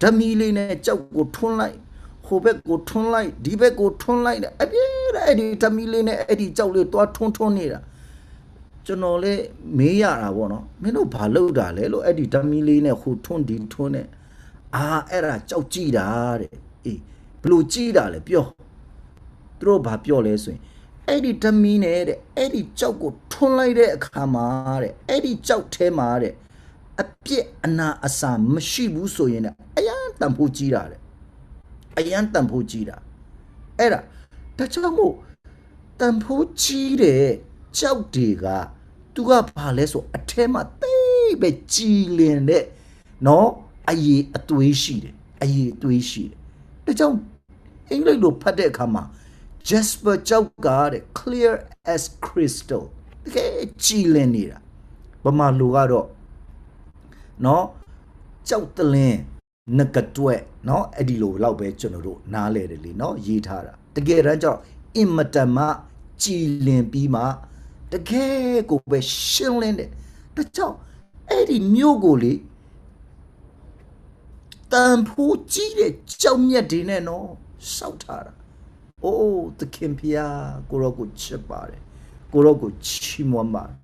Speaker 1: ဓာမီလေးနဲ့ကြောက်ကိုထွန်းလိုက်ဟိုဘက်ကိုထွန်းလိုက်ဒီဘက်ကိုထွန်းလိုက်တဲ့အပြည့်အဲ့ဒီဓာမီလေးနဲ့အဲ့ဒီကြောက်လေးသွားထွန်းနေတာကျွန်တော်လေမေးရတာပေါ့နော်မင်းတို့ဘာလုပ်တာလဲလို့အဲ့ဒီဓာမီလေးနဲ့ဟိုထွန်းဒီထွန်းနဲ့အဲ့ဒါကြောက်ကြည့်တာတဲ့အေးဘလို့ကြည့်တာလဲပြောသူတို့ဘာပြောလဲဆိုရင်အဲ့ဒီဓာမီနဲ့တဲ့အဲ့ဒီကြောက်ကိုထွန်းလိုက်တဲ့အခါမှာတဲ့အဲ့ဒီကြောက်ထဲမှာတဲ့အပြစ်အနာအဆာမရှိဘူးဆိုရင်အယံတန်ဖို့ကြီးတာတဲ့အယံတန်ဖို့ကြီးတာအဲ့ဒါတခြားမို့တန်ဖို့ကြီးတဲ့ကြောက်တွေကသူကဘာလဲဆိုအထဲမှာသိပဲကြည်လင်တဲ့နော်အရေးအသွေးရှိတယ်အရေးအသွေးရှိတယ်ဒါကြောင့်အင်္ဂလိပ်လိုဖတ်တဲ့အခါမှာ Jasper ကြောက်ကတဲ့ clear as crystal တကယ်ကြည်လင်နေတာဗမာလူကတော့နော်ကြောက်တလင်းငကတွက်နော်အဲ့ဒီလိုလောက်ပဲကျွန်တော်တို့နားလဲတယ်လေနော်ရေးထားတာတကယ်တမ်းကျတော့အင်မတန်မှကြည်လင်ပြီးမှတကယ်ကိုပဲရှင်းလင်းတယ်ဒါကြောင့်အဲ့ဒီမျိုးကိုလေတန်ဖိုးကြီးတဲ့ကြောက်မြတ်တွေနဲ့နော်စောက်ထားတာအိုးသခင်ဖျားကိုရောကိုချစ်ပါတယ်ကိုရောကိုချီးမွမ်းပါတယ်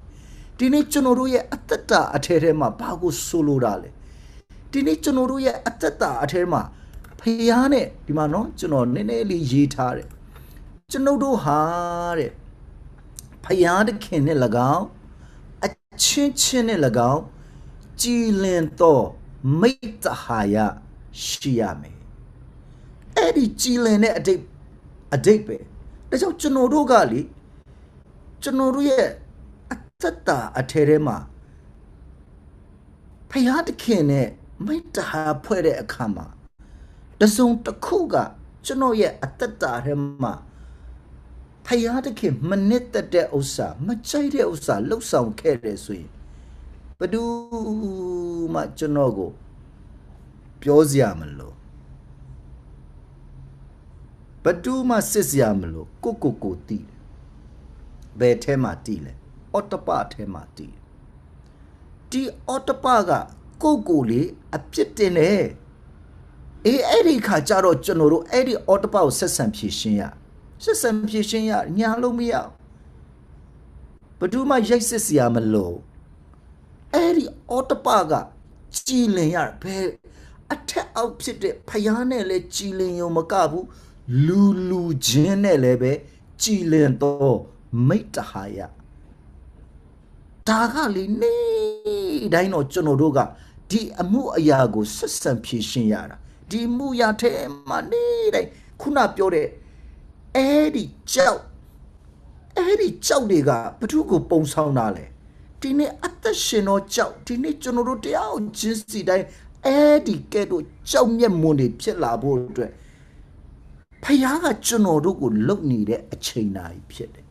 Speaker 1: ဒီနေ့ကျွန်တော်တို့ရဲ့အသက်တာအထဲထဲမှာဘာကိုဆိုလိုတာလဲဒီနေ့ကျွန်တော်တို့ရဲ့အသက်တာအထဲမှာဖျားနဲ့ဒီမှာနော်ကျွန်တော်နည်းနည်းလေးရေးထားတယ်ကျွန်တော်တို့ဟာတဲ့ဖျားသခင်နဲ့၎င်းအချင်းချင်းနဲ့၎င်းကြည်လင်သောမိတ္တဟာယရှိရမယ်အဲ့ဒီကြည်လင်တဲ့အတိတ်ပဲဒါကြောင့်ကျွန်တော်တို့ကလေကျွန်တော်တို့ရဲ့အသက်တာအထဲထဲမှာ ဖယားတခင်နဲ့မိတ္တဟာဖွဲ့တဲ့အခါမှာတစုံတစ်ခုကကျွန်တော်ရဲ့အသက်တာထဲမှာဖယားတခင်မနစ်သက်တဲ့ဥစ္စာမကြိုက်တဲ့ဥစ္စာလှုပ်ဆောင်ခဲ့တယ်ဆိုရင်ဘယ်သူမှကျွန်တော်ကိုပြောစရာမလို့ဘယ်သူမှစစ်စရာမလို့ကိုတီးဘယ်ထဲမှာတီးလဲအော်တပထဲမှာတီးဒီအော်တပကကိုလေအပြစ်တင်တယ်အဲ့ဒီခါကျတော့ကျွန်တော်တို့အဲ့ဒီအော်တပကိုဆက်ဆံဖြည့်ရှင်းရဆက်ဆံဖြည့်ရှင်းရညာလို့မရဘယ်သူမှရိုက်စစ်စရာမလို့အဲ့ဒီအော်တပကကြည်လင်ရဘယ်အထက်အောက်ဖြစ်တဲ့ဖယားနဲ့လဲကြည်လင်ရုံမကဘူးလူချင်းနဲ့လဲပဲကြည်လင်တော့မိတ္တဟာယဒါကလေနေတိုင်းတော့ကျွန်တော်တို့ကဒီအမှုအရာကိုဆက်ဆံဖြည့်ရှင်းရတာဒီမှုရထဲမှာနေတိုင်းခုနပြောတဲ့အဲ့ဒီကြောက်တွေကဘသူကိုပုံဆောင်တာလဲဒီနေ့အသက်ရှင်တော့ကြောက်ဒီနေ့ကျွန်တော်တို့တရားကိုချင်းစီတိုင်းအဲ့ဒီကဲ့သို့ကြောက်မျက်မွန်းတွေဖြစ်လာဖို့အတွက်ဖယားကကျွန်တော်တို့ကိုလုံနေတဲ့အချိန်နာကြီးဖြစ်တယ်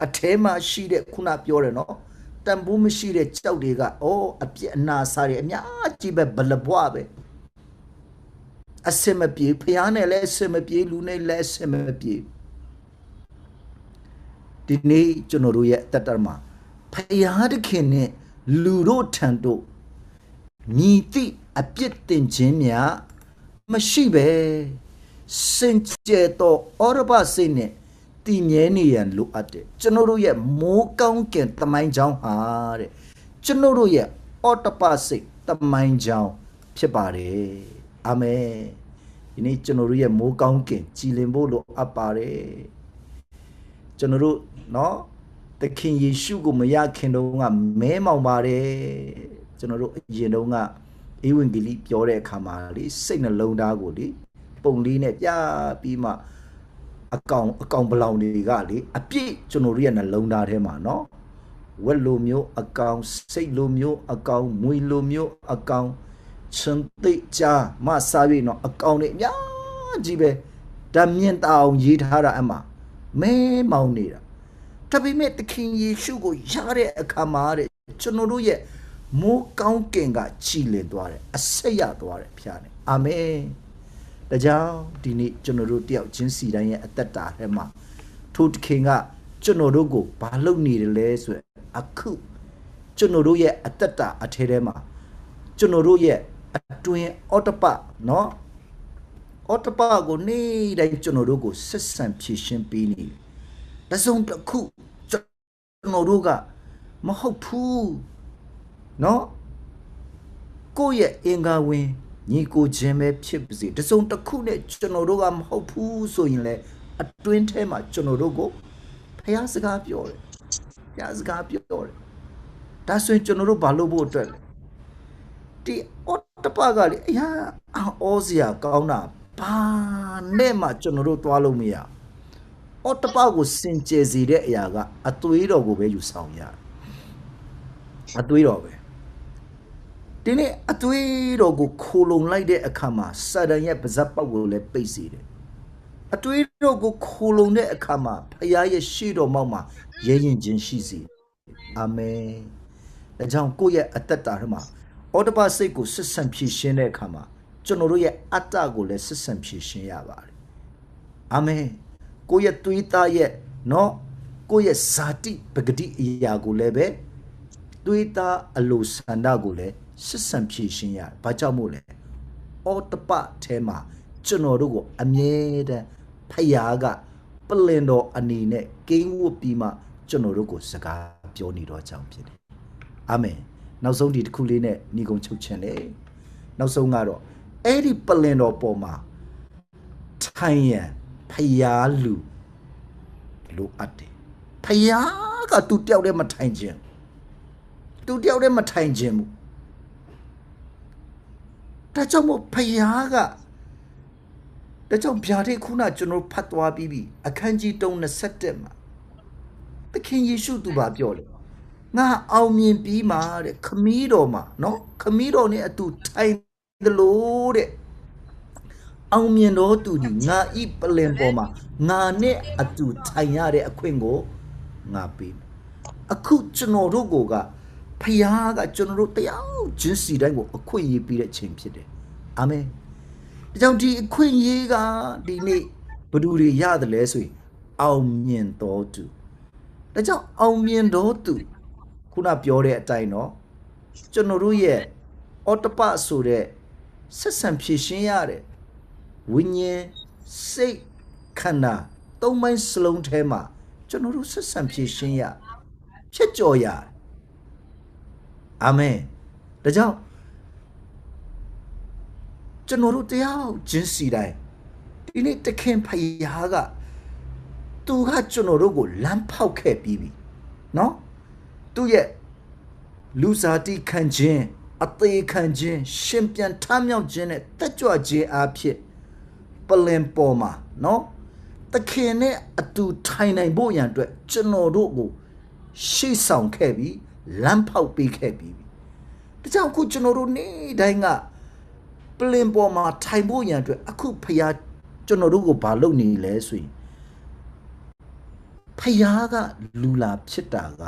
Speaker 1: အထဲမှာရှိတဲ့ခုနပြောတယ်နော်တန်ဖိုးမရှိတဲ့ကြောက်တွေကအပြစ်အနာစားတွေအများကြီးပဲဘလဘွားပဲအစင်မပြေဖယားနဲ့လည်းအစင်မပြေလူနဲ့လည်းအစင်မပြေဒီနေ့ကျွန်တော်တို့ရဲ့အသက်တာမှာဖယားတခင်နဲ့လူတို့ထံတို့ညီတိအပြစ်တင်ခြင်းများမရှိပဲစင်ကြယ်တော့အောရဘစိတ်နဲ့တည်မြဲနေရန်လိုအပ်တယ်ကျွန်တော်တို့ရဲ့မိုးကောင်းကင်တမိုင်းချောင်းဟာတဲ့ကျွန်တော်တို့ရဲ့အော်တပစိတ်တမိုင်းချောင်းဖြစ်ပါတယ်အာမင်ဒီနေ့ကျွန်တော်တို့ရဲ့မိုးကောင်းကင်ကြည်လင်ဖို့လိုအပ်ပါတယ်ကျွန်တော်တို့เนาะသခင်ယေရှုကိုမရခင်တုန်းကမဲမောင်ပါတယ်ကျွန်တော်တို့အရင်တုန်းကဧဝံဂေလိပြောတဲ့အခါမှာလေစိတ်နှလုံးသားကိုလေပုံလေးနဲ့ပြပြီးမှအကောင်ဘလောင်တွေကလေအပြည့်ကျွန်တော်တို့ရဲ့နှလုံးသားထဲမှာเนาะဝက်လိုမျိုးအကောင်စိတ်လိုမျိုးအကောင်မွေလိုမျိုးအကောင်ချန်တိတ်ကြမစားပြီးเนาะအကောင်တွေအများကြီးပဲဓာမြင့်တောင်ရေးထားတာအမှမဲမောင်နေတာဒါပေမဲ့သခင်ယေရှုကိုရတဲ့အခါမှာတဲ့ကျွန်တော်တို့ရဲ့မိုးကောင်းကင်ကကြည်လင်သွားတယ်အဆက်ရသွားတယ်ဖျားတယ်အာမင်ဒါကြောင့်ဒီနေ့ကျွန်တော်တို့တယောက်ချင်းစီတိုင်းရဲ့အသက်တာထဲမှာထိုသခင်ကကျွန်တော်တို့ကိုဘာလုပ်နေတယ်လဲဆိုအခုကျွန်တော်တို့ရဲ့အသက်တာအထဲထဲမှာကျွန်တော်တို့ရဲ့အတွင်းအော်တပเนาะအော်တပကိုနေတိုင်းကျွန်တော်တို့ကိုဆက်ဆံဖြည့်ရှင်းပေးနေတစုံတစ်ခုကျွန်တော်တို့ကမဟုတ်ဘူးเนาะကိုယ့်ရဲ့အင်္ဂါဝင်ညီကိုချင်းပဲဖြစ်ပါစေတစုံတစ်ခုနဲ့ကျွန်တော်တို့ကမဟုတ်ဘူးဆိုရင်လည်းအတွင်းထဲမှာကျွန်တော်တို့ကိုဖျားစကားပြောတယ်ဖျားစကားပြောတယ်ဒါဆိုရင်ကျွန်တော်တို့ဘာလုပ်ဖို့အတွက်လဲဒီအော်တပကလေအရာအော်စရာကောင်းတာဘာနဲ့မှကျွန်တော်တို့သွားလို့မရအော်တပကိုစင်ကြယ်စေတဲ့အရာကအသွေးတော်ကိုပဲယူဆောင်ရတယ်အသွေးတော်ပဲဒီနေ့အသွေးတော်ကိုခိုလုံလိုက်တဲ့အခါမှာစာတန်ရဲ့ပါဇက်ပေါက်ကိုလည်းပိတ်စေတယ်အသွေးတော်ကိုခိုလုံတဲ့အခါမှာဖခင်ရဲ့ရှေ့တော်မောက်မှာရဲရင်ခြင်းရှိစေအာမင်ဒါကြောင့်ကိုယ့်ရဲ့အသက်တာထဲမှာအော်တပစိတ်ကိုဆက်ဆံဖြည့်ရှင်းတဲ့အခါမှာကျွန်တော်တို့ရဲ့အတ္တကိုလည်းဆက်ဆံဖြည့်ရှင်းရပါတယ်အာမင်ကိုယ့်ရဲ့သွေးသားရဲ့နော်ကိုယ့်ရဲ့ဇာတိပဂတိအရာကိုလည်းပဲသွေးသားအလိုဆန္ဒကိုလည်းဆက်ဆံဖြည့်ရှင်းရတယ်။ဘာကြောင့်မို့လဲ။အော်တပထဲမှာကျွန်တော်တို့ကိုအမြဲတမ်းဖယားကပလင်တော်အနေနဲ့ကိန်းဝတ်ပြီးမှကျွန်တော်တို့ကိုစကားပြောနေတော့ကြောင်းဖြစ်တယ်။အာမင်။နောက်ဆုံးဒီတစ်ခုလေးနဲ့ညီကုံချုပ်ချင်တယ်။နောက်ဆုံးကတော့အဲ့ဒီပလင်တော်ပေါ်မှာထိုင်ရန်ဖယားလူလိုအပ်တယ်။ဖယားကသူတယောက်တည်းမထိုင်ခြင်းသူတယောက်တည်းမထိုင်ခြင်းဘူးဒါကြောင့်မို့ဖယားကဒါကြောင့်ဗျာဒိတ်ခုနကျွန်တော်ဖတ်သွားပြီးပြီအခန်းကြီး3:27မှာသခင်ယေရှုသူပါပြောလေ nga aumien pi ma de khami do ma no khami do ne atu thai de lo de aumien do tu di nga I plen po ma nga ne atu thai ya de akhwin ko nga pi akhu chno ro ko ga phaya ga chno ro tayaw jin si dai ko akhwin yi pi de chain phit de amen da jaung di akhwin yi ga di ni badu ri ya de le so yin aumien do tu da jaung aumien do tu ခုနပြောတဲ့အတိုင်းเนาะကျွန်တော်တို့ရဲ့အော်တပဆိုတဲ့ဆက်ဆံဖြည့်ရှင်းရတဲ့ဝိညာဉ်စိတ်ခန္ဓာသုံးပိုင်းစလုံးထဲမှာကျွန်တော်တို့ဆက်ဆံဖြည့်ရှင်းရဖြစ်ကြော်ရအာမင်ဒါကြောင့်ကျွန်တော်တို့တရားချင်းစီတိုင်းဒီနေ့တခင်ဖယားကသူကကျွန်တော်တို့ကိုလမ်းဖောက်ခဲ့ပြီးပြီเนาะသူရဲ့လူစားတိခံခြင်းအသေးခံခြင်းရှင်ပြန်ထမြောက်ခြင်းနဲ့တက်ကြွခြင်းအဖြစ်ပလင်ပေါ်မှာနော်တခင်နဲ့အတူထိုင်နိုင်ဖို့ရန်အတွက်ကျွန်တော်တို့ကိုရှေ့ဆောင်ခဲ့ပြီးလမ်းဖောက်ပေးခဲ့ပြီးဒါကြောင့်အခုကျွန်တော်တို့နေ့တိုင်းကပလင်ပေါ်မှာထိုင်ဖို့ရန်အတွက်အခုဖခင်ကျွန်တော်တို့ကိုဘာလုပ်နေလဲဆိုရင်ဖခင်ကလူလာဖြစ်တာက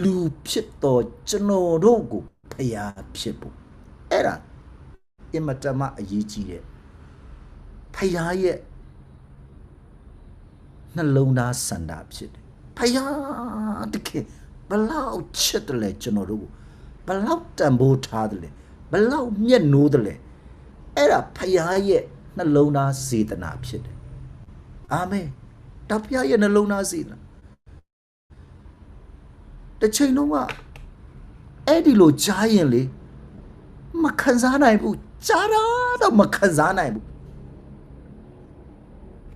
Speaker 1: လူဖြစ်တော့ကျွန်တော်တို့ကိုဖျားဖြစ်ဖို့အဲ့ဒါအင်မတန်မှအရေးကြီးတယ်ဖျားရဲ့နှလုံးသားစန္ဒဖြစ်တယ်ဖျားတကယ်ဘလောက်ချစ်တယ်လဲကျွန်တော်တို့ကိုဘလောက်တန်ဖိုးထားတယ်လဲဘလောက်မျက်နှိုးတယ်လဲအဲ့ဒါဖျားရဲ့နှလုံးသားစေတနာဖြစ်တယ်အာမင်ဒါဖျားရဲ့နှလုံးသားစေတနာတချိန်လုံးကအဲ့ဒီလိုကြားရင်လေမခံစားနိုင်ဘူးကြားတော့မခံစားနိုင်ဘူး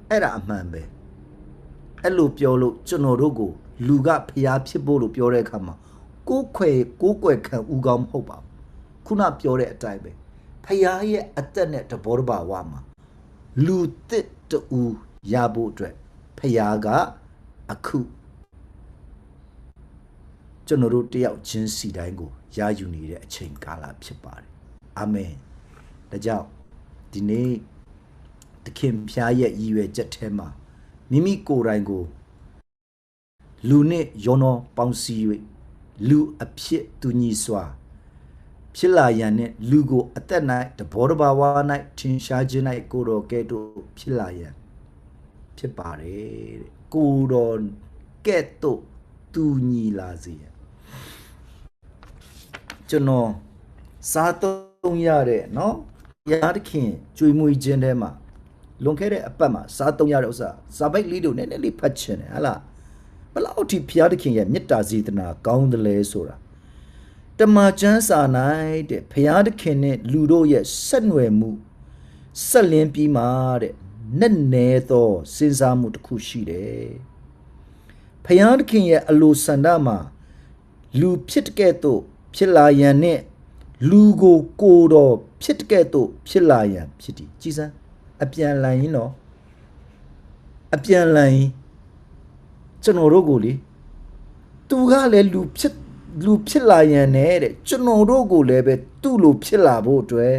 Speaker 1: အဲ့ဒါအမှန်ပဲအဲ့လိုပြောလို့ကျွန်တော်တို့ကိုလူကဖျားဖြစ်ဖို့လို့ပြောတဲ့အခါမှာကိုယ်ကွယ်ခံဦးကောင်းမဟုတ်ပါဘူးခုနပြောတဲ့အတိုင်းပဲဖျားရဲ့အသက်နဲ့တဘောတဘာဝမှာလူတစ်တူရဖို့အတွက်ဖျားကအခုကျွန်တော်တို့တယောက်ချင်းစီတိုင်းကိုရယူနေတဲ့အချိန်ကာလဖြစ်ပါတယ်အာမင်ဒါကြောင့်ဒီနေ့သခင်ဖျားရဲ့ရည်ရွယ်ချက်ထဲမှာမိမိကိုယ်တိုင်ကိုလူနဲ့ယောနောပေါင်းစည်း၍လူအဖြစ်သူညီစွာဖြစ်လာရန်နဲ့လူကိုအသက်၌တဘောတဘာဝ၌ထင်ရှားခြင်း၌ကိုတော်ကဲ့သို့ဖြစ်လာရန်ဖြစ်ပါတယ်တဲ့ကိုတော်ကဲ့သို့သူညီလာစေရန်ကျွန်တော်စားသုံးရတဲ့เนาะရာသခင်ကြွေမွေခြင်းထဲမှာလွန်ခဲ့တဲ့အပတ်မှာစားသုံးရတဲ့ဥစ္စာစာပိုက်လေးတို့နည်းနည်းလေးဖတ်ချင်တယ်ဟာလားဘလောက်ထိဘုရားသခင်ရဲ့မေတ္တာစေတနာကောင်းတယ်လဲဆိုတာတမန်ကျမ်းစာ၌တဲ့ဘုရားသခင်နဲ့လူတို့ရဲ့ဆက်နွယ်မှုဆက်လင်းပြီးမှတဲ့နဲ့နဲသောစဉ်းစားမှုတစ်ခုရှိတယ်ဘုရားသခင်ရဲ့အလိုဆန္ဒမှာလူဖြစ်တဲ့ကဲ့သို့ဖြစ်လာရန်နဲ့လူကိုကိုယ်တော်ဖြစ်တဲ့ကဲ့သို့ဖြစ်လာရန်ဖြစ်သည်ကြည်စမ်းအပြန်လန်ရင်တော့အပြန်လန်ရင်ကျွန်တော်တို့ကိုလေသူကလည်းလူဖြစ်လာရန်နဲ့တဲ့ကျွန်တော်တို့ကိုလည်းပဲသူ့လိုဖြစ်လာဖို့အတွက်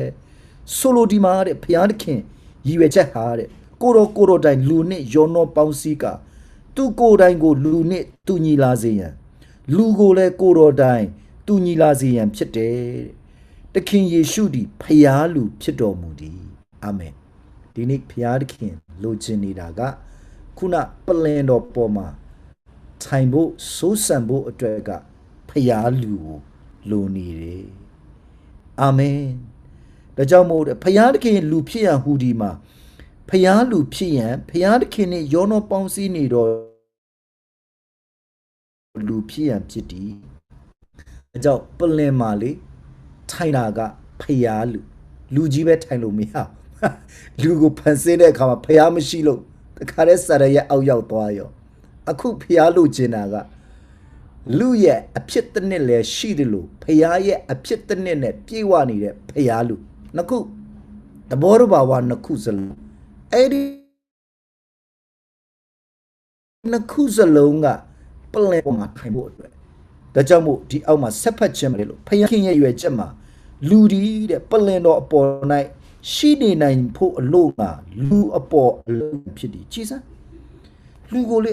Speaker 1: ဆိုလိုဒီမှာတဲ့ဘုရားသခင်ရည်ရွယ်ချက်ဟာတဲ့ကိုတော်တိုင်လူနဲ့ယောနောပေါင်းစည်းကသူကိုယ်တိုင်ကိုလူနဲ့တူညီလာစေရန်လူကိုလည်းကိုတော်တိုင်တူညီလာစေရန်ဖြစ်တယ်တခင်ယေရှုသည်ဖျားလူဖြစ်တော်မူသည်အာမင်ဒီနေ့ဖျားသခင်လိုချင်နေတာကခုနပလင်တော်ပေါ်မှာထိုင်ဖို့စိုးစံဖို့အတွက်ကဖျားလူကိုလိုနေတယ်အာမင်ဒါကြောင့်မို့ဖျားသခင်လူဖြစ်ရန်ဟူဒီမှာဖျားလူဖြစ်ရန်ဖျားသခင်နဲ့ယောနောပေါင်းစည်းနေတော့လူဖြစ်ရန်ဖြစ်သည်အကြောင်းပလင်မာလေထိုင်တာကဖျားလူကြီးပဲထိုင်လို့မရလူကိုဖန်ဆင်းတဲ့အခါမှာဖျားမရှိလို့တခါတည်းစရရဲ့အောက်ရောက်သွားရောအခုဖျားလို့ကျင်တာကလူရဲ့အဖြစ်တစ်နှစ်လည်းရှိတယ်လို့ဖျားရဲ့အဖြစ်တစ်နှစ်နဲ့ပြေဝနေတဲ့ဖျားလူနှစ်ခုတဘောတဘာဝနှစ်ခုစလုံးအဲ့ဒီနှစ်ခုစလုံးကပလင်ပေါ်မှာထိုင်ဖို့အတွက်တ ဒါကြောင့်မို့ဒီအောက်မှာဆက်ဖတ်ခြင်းမလို့ဖခင်ရဲ့ရွယ်ချက်မှာလူဒီတဲ့ပလင်တော်အပေါ်၌ရှိနေနိုင်ဖို့အလို့ငါလူအပေါ်အလို့ဖြစ်ဒီကြည်စမ်းလူကိုလေ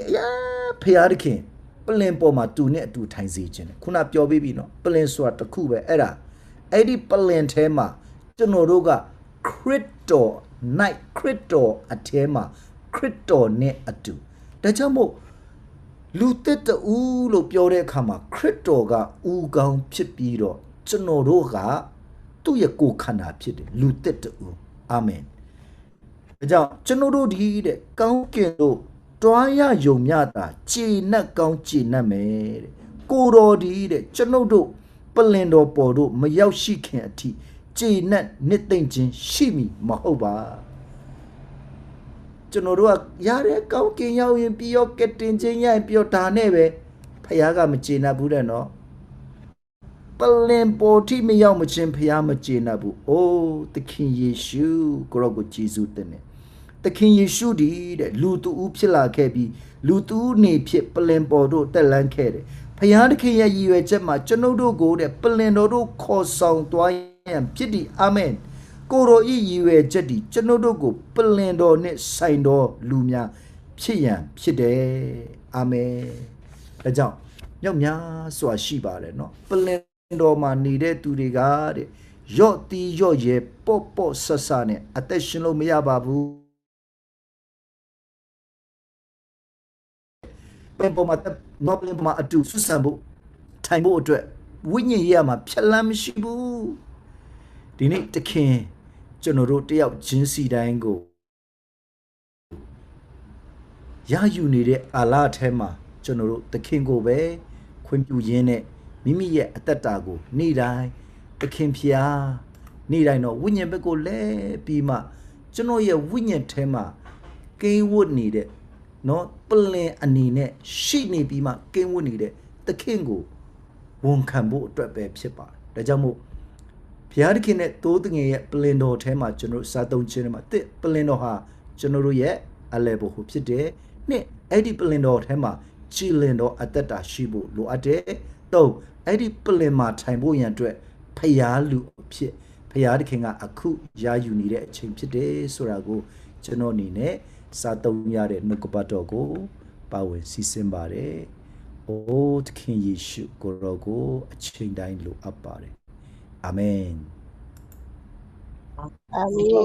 Speaker 1: ဖခင်ပလင်ပေါ်မှာတူနဲ့အတူထိုင်စေခြင်းခုနပြောပြီးပြီနော်ပလင်ဆိုတာတစ်ခုပဲအဲ့ဒီပလင်ထဲမှာကျွန်တော်တို့ကခရစ်တော် night ခရစ်တော်အထဲမှာခရစ်တော်နဲ့အတူဒါကြောင့်မို့လူတစ်တူလို့ပြောတဲ့အခါမှာခရစ်တော်ကဦးကောင်းဖြစ်ပြီးတော့ကျွန်တော်တို့ကသူ့ရဲ့ကိုယ်ခန္ဓာဖြစ်တယ်လူတစ်တူအာမင်ဒါကြောင့်ကျွန်တော်တို့ဒီတဲ့ကောင်းကင်တို့တွားရယုံမြတာခြေနှက်ကောင်းခြေနှက်မယ်တဲ့ကိုတော်ဒီတဲ့ကျွန်တော်တို့ပလင်တော်ပေါ်တို့မရောက်ရှိခင်အထိခြေနှက်နှစ်သိမ့်ခြင်းရှိမိမဟုတ်ပါကျွန်တော်တို့ကရတဲ့ကောင်းကင်ရောက်ရင်ပြီးရောကတင်ချင်းရရင်ပြီးတော့ဒါနဲ့ပဲဖခင်ကမခြေနှက်ဘူးတဲ့နော်ပလင်ပေါ်ထိမရောက်မချင်းဖခင်မခြေနှက်ဘူးအိုးသခင်ယေရှုကိုရောကိုယေရှုတင်တယ်သခင်ယေရှုဒီတဲ့လူတူဦးဖြစ်လာခဲ့ပြီးလူတူဦးနေဖြစ်ပလင်ပေါ်တို့တက်လန်းခဲ့တယ်ဖခင်သခင်ရဲ့ရည်ရွယ်ချက်မှာကျွန်ုပ်တို့ကိုတဲ့ပလင်တော်တို့ခေါ်ဆောင်သွားရန်ဖြစ်သည်အာမင်ကိုရောဤရည်ရွယ်ချက်ဒီကျွန်ုပ်တို့ကိုပလင်တော်နဲ့ဆိုင်တော်လူများဖြစ်ရန်ဖြစ်တယ်အာမင်ဒါကြောင့်မြောက်များစွာရှိပါတယ်เนาะပလင်တော်မှာနေတဲ့သူတွေကတဲ့ရော့တီရော့ရဲပေါ့ပေါ့ဆဆနဲ့အသက်ရှင်လို့မရပါဘူးပင်ပေါ်မှာနော်ပလင်ပေါ်မှာအတူဆွဆံဖို့ထိုင်ဖို့အတွက်ဝိညာဉ်ရေးမှာဖြတ်လမ်းမရှိဘူးဒီနေ့တခင်ကျွန်တော်တို့တယောက်ချင်းစီတိုင်းကိုရယူနေတဲ့အာလထဲမှာကျွန်တော်တို့တခင်ကိုပဲခွင့်ပြုရင်းနဲ့မိမိရဲ့အသက်တာကိုနေ့တိုင်းတခင်ဖျားနေ့တိုင်းတော့ဝိညာဉ်ဘက်ကိုလဲပြီးမှကျွန်တော်ရဲ့ဝိညာဉ်ထဲမှာကိန်းဝတ်နေတဲ့နော်ပလင်အနေနဲ့ရှိနေပြီးမှကိန်းဝတ်နေတဲ့သခင်ကိုဝန်ခံဖို့အတွက်ပဲဖြစ်ပါတယ်ဒါကြောင့်မို့ဘုရားသခင်နဲ့တိုးတငယ်ရဲ့ပလင်တော်ထဲမှာကျွန်တော်စားသုံးခြင်းထဲမှာပလင်တော်ဟာကျွန်တော်တို့ရဲ့အလဲဖို့ဖြစ်တယ်နှစ်အဲ့ဒီပလင်တော်ထဲမှာကြည်လင်တော်အသက်တာရှိဖို့လိုအပ်တယ်သုံးအဲ့ဒီပလင်မှာထိုင်ဖို့ရန်အတွက်ဖျားလူဖြစ်ဖျားသခင်ကအခုယာယူနေတဲ့အချိန်ဖြစ်တယ်ဆိုတာကိုကျွန်တော်အနေနဲ့စားသုံးရတဲ့နှုတ်ကပတ်တော်ကိုပါဝင်စီစဉ်ပါတယ်။အိုးသခင်ယေရှုကိုရောကိုအချိန်တိုင်းလိုအပ်ပါတယ်။အာမင်။
Speaker 2: Amen.